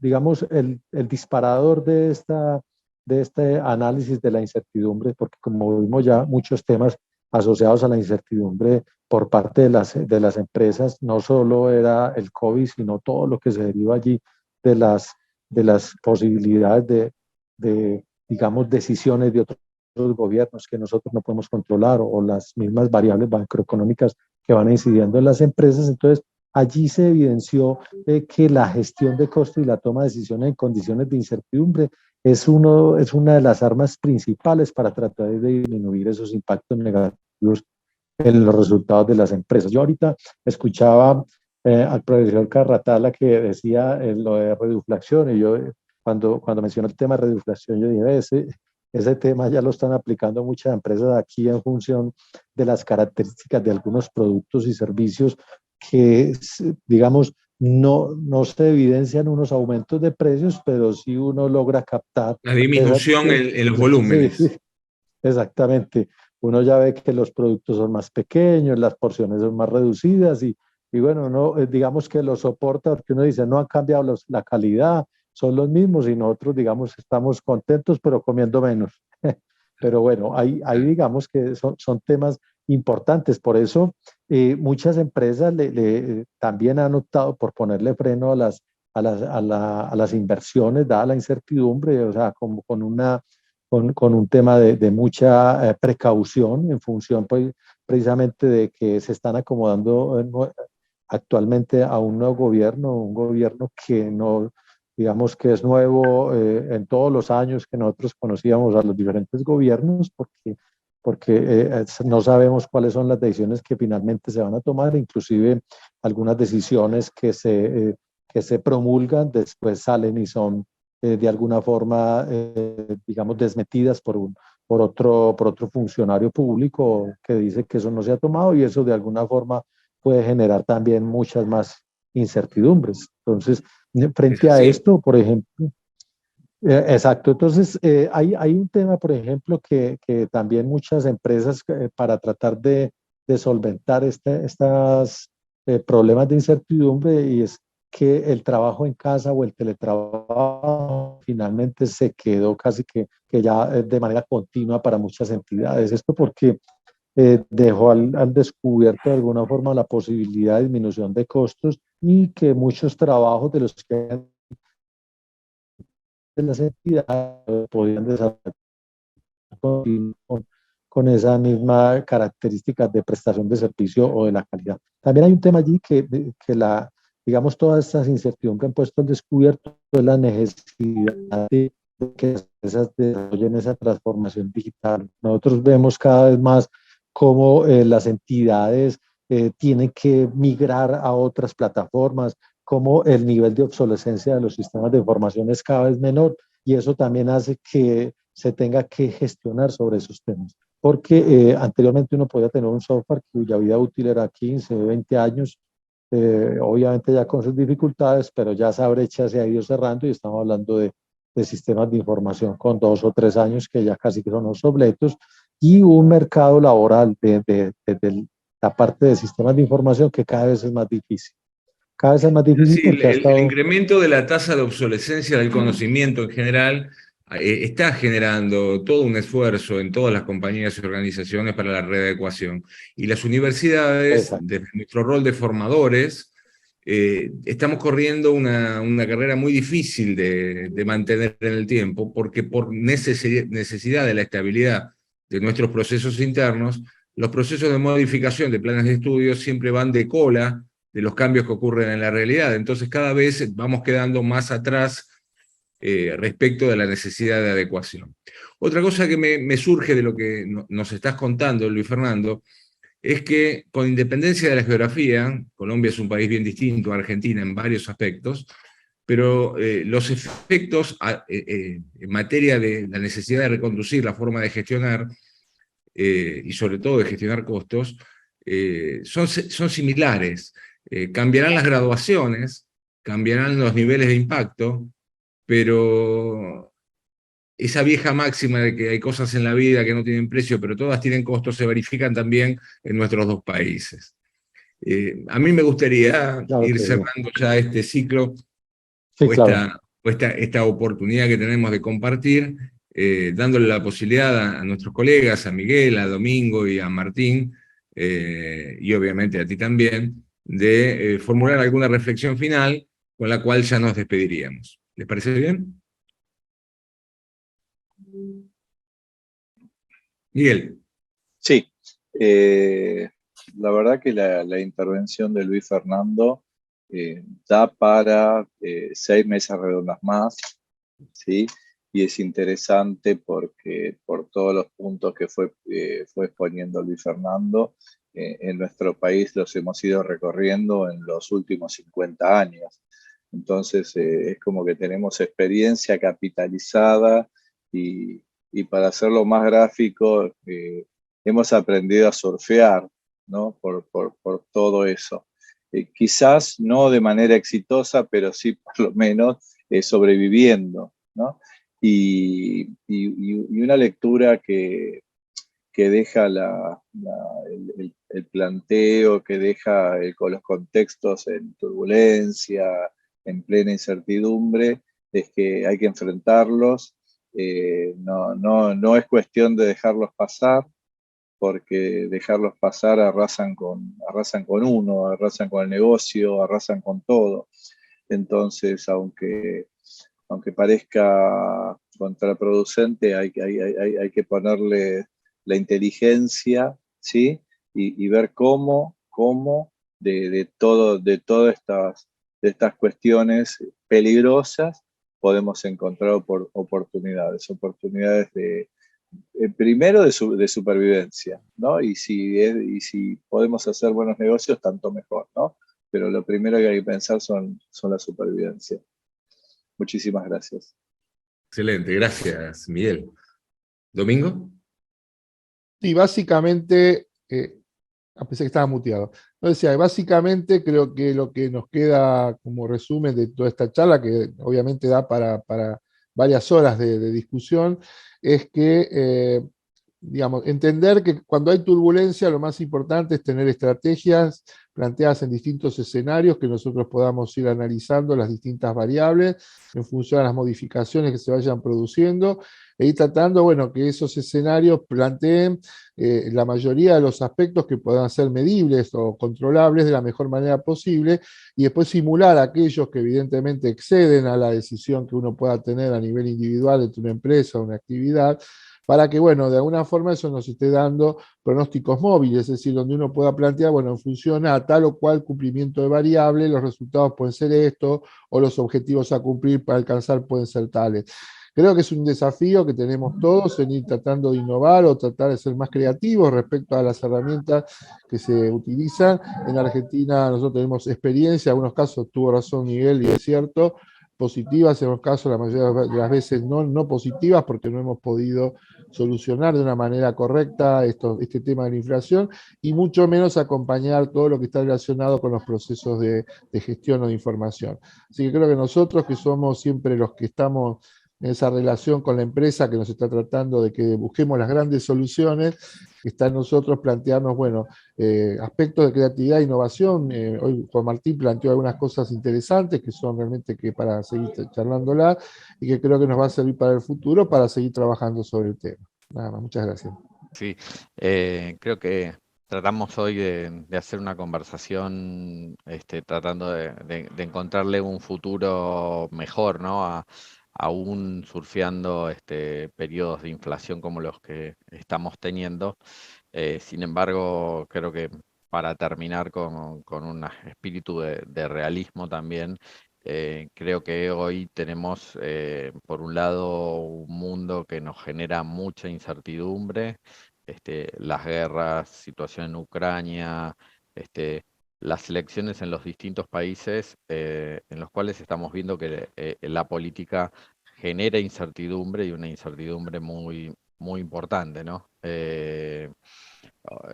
digamos, el disparador de este análisis de la incertidumbre, porque como vimos ya muchos temas asociados a la incertidumbre por parte de las empresas, no solo era el COVID, sino todo lo que se deriva allí de las posibilidades digamos, decisiones de otro gobiernos que nosotros no podemos controlar o las mismas variables macroeconómicas que van incidiendo en las empresas. Entonces, allí se evidenció que la gestión de costo y la toma de decisiones en condiciones de incertidumbre es una de las armas principales para tratar de disminuir esos impactos negativos en los resultados de las empresas. Yo ahorita escuchaba al profesor Carratala que decía lo de reduflación, y yo cuando mencionó el tema de reduflación, yo dije, ese tema ya lo están aplicando muchas empresas aquí en función de las características de algunos productos y servicios que, digamos, no se evidencian unos aumentos de precios, pero sí uno logra captar. La disminución en los volúmenes. Sí, exactamente. Uno ya ve que los productos son más pequeños, las porciones son más reducidas y bueno, no, digamos que lo soporta porque uno dice, no han cambiado la calidad, son los mismos y nosotros, digamos, estamos contentos, pero comiendo menos. Pero bueno, ahí digamos que son temas importantes. Por eso muchas empresas también han optado por ponerle freno a las inversiones, dada la incertidumbre, o sea, como con un tema de mucha precaución en función pues, precisamente de que se están acomodando actualmente a un nuevo gobierno, un gobierno que no, digamos que es nuevo en todos los años que nosotros conocíamos a los diferentes gobiernos, porque no sabemos cuáles son las decisiones que finalmente se van a tomar, inclusive algunas decisiones que se promulgan después salen y son de alguna forma, digamos, desmentidas por otro funcionario público que dice que eso no se ha tomado y eso de alguna forma puede generar también muchas más incertidumbres. Entonces, frente a esto, por ejemplo, exacto, entonces hay un tema, por ejemplo, que también muchas empresas para tratar de solventar estos problemas de incertidumbre y es que el trabajo en casa o el teletrabajo finalmente se quedó casi que ya de manera continua para muchas entidades. Esto porque dejó al descubierto de alguna forma la posibilidad de disminución de costos y que muchos trabajos de los que de las entidades podían desarrollar con esa misma característica de prestación de servicio o de la calidad. También hay un tema allí que digamos, todas estas incertidumbres han puesto al descubierto es la necesidad de que esas desarrollen esa transformación digital. Nosotros vemos cada vez más cómo las entidades tienen que migrar a otras plataformas, cómo el nivel de obsolescencia de los sistemas de información es cada vez menor y eso también hace que se tenga que gestionar sobre esos temas. Porque anteriormente uno podía tener un software cuya vida útil era 15, 20 años, obviamente ya con sus dificultades, pero ya esa brecha se ha ido cerrando y estamos hablando de sistemas de información con 2 o 3 años que ya casi que son obsoletos y un mercado laboral de la parte de sistemas de información que cada vez es más difícil. Cada vez es más difícil Sí, porque el incremento de la tasa de obsolescencia del conocimiento en general está generando todo un esfuerzo en todas las compañías y organizaciones para la readecuación. Y las universidades, desde nuestro rol de formadores, estamos corriendo una carrera muy difícil de mantener en el tiempo, porque por necesidad de la estabilidad de nuestros procesos internos, los procesos de modificación de planes de estudio siempre van de cola de los cambios que ocurren en la realidad. Entonces cada vez vamos quedando más atrás respecto de la necesidad de adecuación. Otra cosa que me surge de lo que nos estás contando, Luis Fernando, es que con independencia de la geografía, Colombia es un país bien distinto a Argentina en varios aspectos, pero los efectos en materia de la necesidad de reconducir la forma de gestionar y sobre todo de gestionar costos, son similares. Cambiarán las graduaciones, cambiarán los niveles de impacto, pero esa vieja máxima de que hay cosas en la vida que no tienen precio, pero todas tienen costos, se verifican también en nuestros dos países. A mí me gustaría ir cerrando ya este ciclo, sí, esta oportunidad que tenemos de compartir, dándole la posibilidad a nuestros colegas, a Miguel, a Domingo y a Martín, y obviamente a ti también, de formular alguna reflexión final con la cual ya nos despediríamos. ¿Les parece bien? Miguel. Sí, la verdad que la intervención de Luis Fernando da para 6 mesas redondas más, ¿sí? Y es interesante porque por todos los puntos que fue exponiendo Luis Fernando, en nuestro país los hemos ido recorriendo en los últimos 50 años. Entonces es como que tenemos experiencia capitalizada y para hacerlo más gráfico, hemos aprendido a surfear, ¿no? Por todo eso. Quizás no de manera exitosa, pero sí por lo menos sobreviviendo, ¿no? Y una lectura que deja el planteo, que deja con los contextos en turbulencia, en plena incertidumbre, es que hay que enfrentarlos. No es cuestión de dejarlos pasar, porque dejarlos pasar arrasan con uno, arrasan con el negocio, arrasan con todo. Entonces, aunque parezca contraproducente, hay que ponerle la inteligencia, ¿sí? Y ver cómo de todas estas cuestiones peligrosas podemos encontrar oportunidades primero de supervivencia, ¿no? Y si podemos hacer buenos negocios, tanto mejor, ¿no? Pero lo primero que hay que pensar son la supervivencia. Muchísimas gracias. Excelente, gracias, Miguel. ¿Domingo? Sí, básicamente, pensé que estaba muteado. No decía, básicamente creo que lo que nos queda como resumen de toda esta charla, que obviamente da para varias horas de discusión, es que, digamos, entender que cuando hay turbulencia lo más importante es tener estrategias planteadas en distintos escenarios que nosotros podamos ir analizando las distintas variables en función de las modificaciones que se vayan produciendo e ir tratando, bueno, que esos escenarios planteen la mayoría de los aspectos que puedan ser medibles o controlables de la mejor manera posible y después simular aquellos que evidentemente exceden a la decisión que uno pueda tener a nivel individual entre una empresa o una actividad, para que, bueno, de alguna forma eso nos esté dando pronósticos móviles, es decir, donde uno pueda plantear, bueno, en función a tal o cual cumplimiento de variable, los resultados pueden ser estos, o los objetivos a cumplir para alcanzar pueden ser tales. Creo que es un desafío que tenemos todos en ir tratando de innovar o tratar de ser más creativos respecto a las herramientas que se utilizan. En Argentina nosotros tenemos experiencia, en algunos casos tuvo razón Miguel y es cierto, positivas, en los casos la mayoría de las veces no positivas porque no hemos podido solucionar de una manera correcta este tema de la inflación y mucho menos acompañar todo lo que está relacionado con los procesos de gestión o de información. Así que creo que nosotros que somos siempre los que estamos en esa relación con la empresa que nos está tratando de que busquemos las grandes soluciones, está en nosotros plantearnos, bueno, aspectos de creatividad e innovación. Hoy Juan Martín planteó algunas cosas interesantes que son realmente que para seguir charlándola y que creo que nos va a servir para el futuro para seguir trabajando sobre el tema. Nada más, muchas gracias. Sí, creo que tratamos hoy de hacer una conversación tratando de encontrarle un futuro mejor, ¿no? Aún surfeando periodos de inflación como los que estamos teniendo. Sin embargo, creo que para terminar con un espíritu de realismo también, creo que hoy tenemos, por un lado, un mundo que nos genera mucha incertidumbre, las guerras, situación en Ucrania, las elecciones en los distintos países en los cuales estamos viendo que la política genera incertidumbre y una incertidumbre muy, muy importante, ¿no?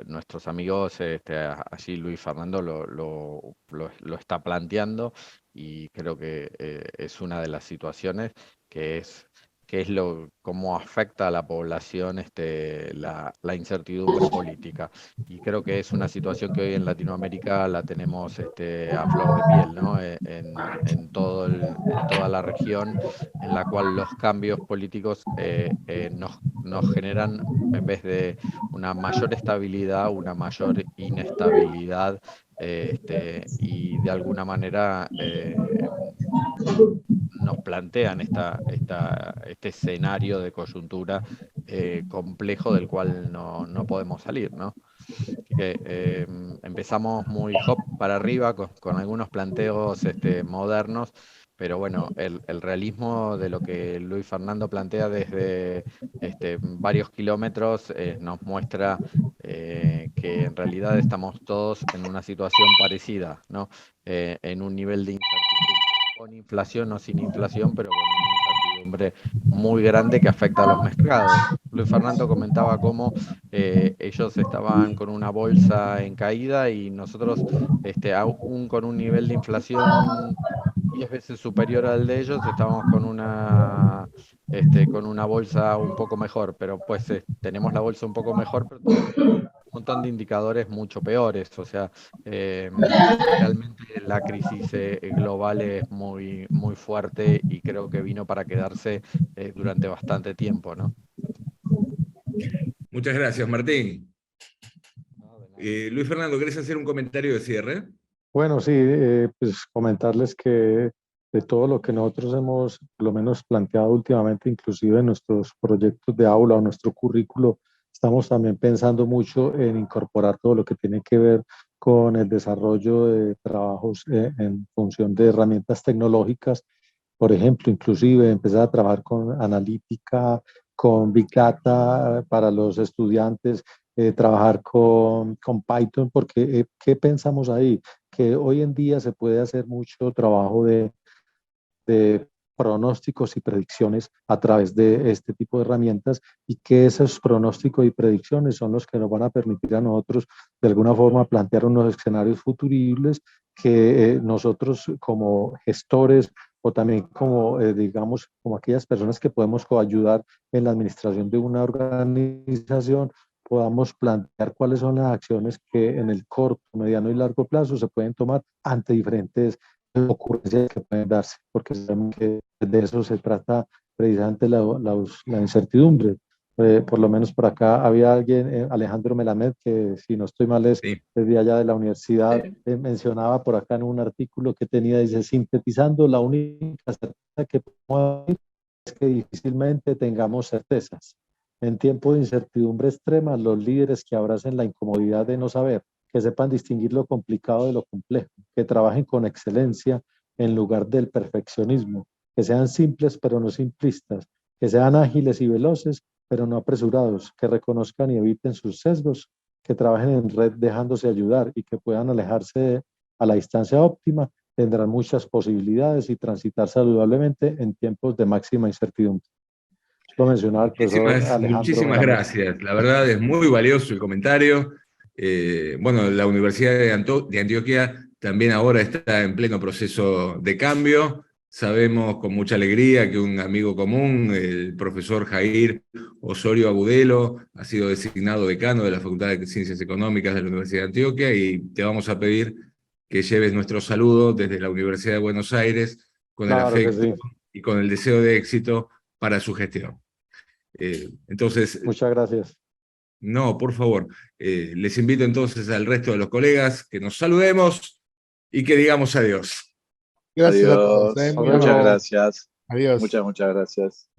Nuestros amigos, allí Luis Fernando lo está planteando y creo que es una de las situaciones que es cómo afecta a la población la incertidumbre política. Y creo que es una situación que hoy en Latinoamérica la tenemos a flor de piel, ¿no? En toda la región, en la cual los cambios políticos nos generan, en vez de una mayor estabilidad, una mayor inestabilidad, y de alguna manera nos plantean este escenario de coyuntura complejo del cual no podemos salir, ¿no? Que empezamos muy hop para arriba con algunos planteos modernos, pero bueno, el realismo de lo que Luis Fernando plantea desde varios kilómetros nos muestra que en realidad estamos todos en una situación parecida, ¿no? En un nivel de incertidumbre, con inflación o sin inflación, pero con una incertidumbre muy grande que afecta a los mercados. Luis Fernando comentaba cómo ellos estaban con una bolsa en caída y nosotros, aún con un nivel de inflación 10 veces superior al de ellos, estábamos con una bolsa un poco mejor, pero pues tenemos la bolsa un poco mejor, pero un montón de indicadores mucho peores. O sea, realmente la crisis global es muy, muy fuerte y creo que vino para quedarse durante bastante tiempo, ¿no? Muchas gracias, Martín. Luis Fernando, ¿querés hacer un comentario de cierre? Bueno, sí, pues comentarles que de todo lo que nosotros hemos, por lo menos planteado últimamente, inclusive en nuestros proyectos de aula o nuestro currículo, estamos también pensando mucho en incorporar todo lo que tiene que ver con el desarrollo de trabajos en función de herramientas tecnológicas. Por ejemplo, inclusive empezar a trabajar con analítica, con Big Data para los estudiantes, trabajar con Python, porque ¿qué pensamos ahí? Que hoy en día se puede hacer mucho trabajo de pronósticos y predicciones a través de este tipo de herramientas, y que esos pronósticos y predicciones son los que nos van a permitir a nosotros de alguna forma plantear unos escenarios futuribles que nosotros como gestores o también como, digamos, como aquellas personas que podemos coayudar en la administración de una organización, podamos plantear cuáles son las acciones que en el corto, mediano y largo plazo se pueden tomar ante diferentes ocurrencias que pueden darse, porque sabemos que de eso se trata precisamente la incertidumbre. Por lo menos por acá había alguien, Alejandro Melamed, que si no estoy mal es de allá de la universidad, mencionaba por acá en un artículo que tenía, dice, sintetizando, la única certeza que podemos decir es que difícilmente tengamos certezas. En tiempos de incertidumbre extrema, los líderes que abracen la incomodidad de no saber, que sepan distinguir lo complicado de lo complejo, que trabajen con excelencia en lugar del perfeccionismo, que sean simples pero no simplistas, que sean ágiles y veloces pero no apresurados, que reconozcan y eviten sus sesgos, que trabajen en red dejándose ayudar y que puedan alejarse a la distancia óptima, tendrán muchas posibilidades y transitar saludablemente en tiempos de máxima incertidumbre. Lo mencionaba el profesor Alejandro. Muchísimas gracias. La verdad es muy valioso el comentario. Bueno, la Universidad de Antioquia también ahora está en pleno proceso de cambio. Sabemos con mucha alegría que un amigo común, el profesor Jair Osorio Agudelo, ha sido designado decano de la Facultad de Ciencias Económicas de la Universidad de Antioquia, y te vamos a pedir que lleves nuestro saludo desde la Universidad de Buenos Aires con el afecto y con el deseo de éxito para su gestión. Entonces, muchas gracias. No, por favor. Les invito entonces al resto de los colegas que nos saludemos y que digamos adiós. Gracias adiós. a todos. Muchas gracias. Adiós. Muchas gracias.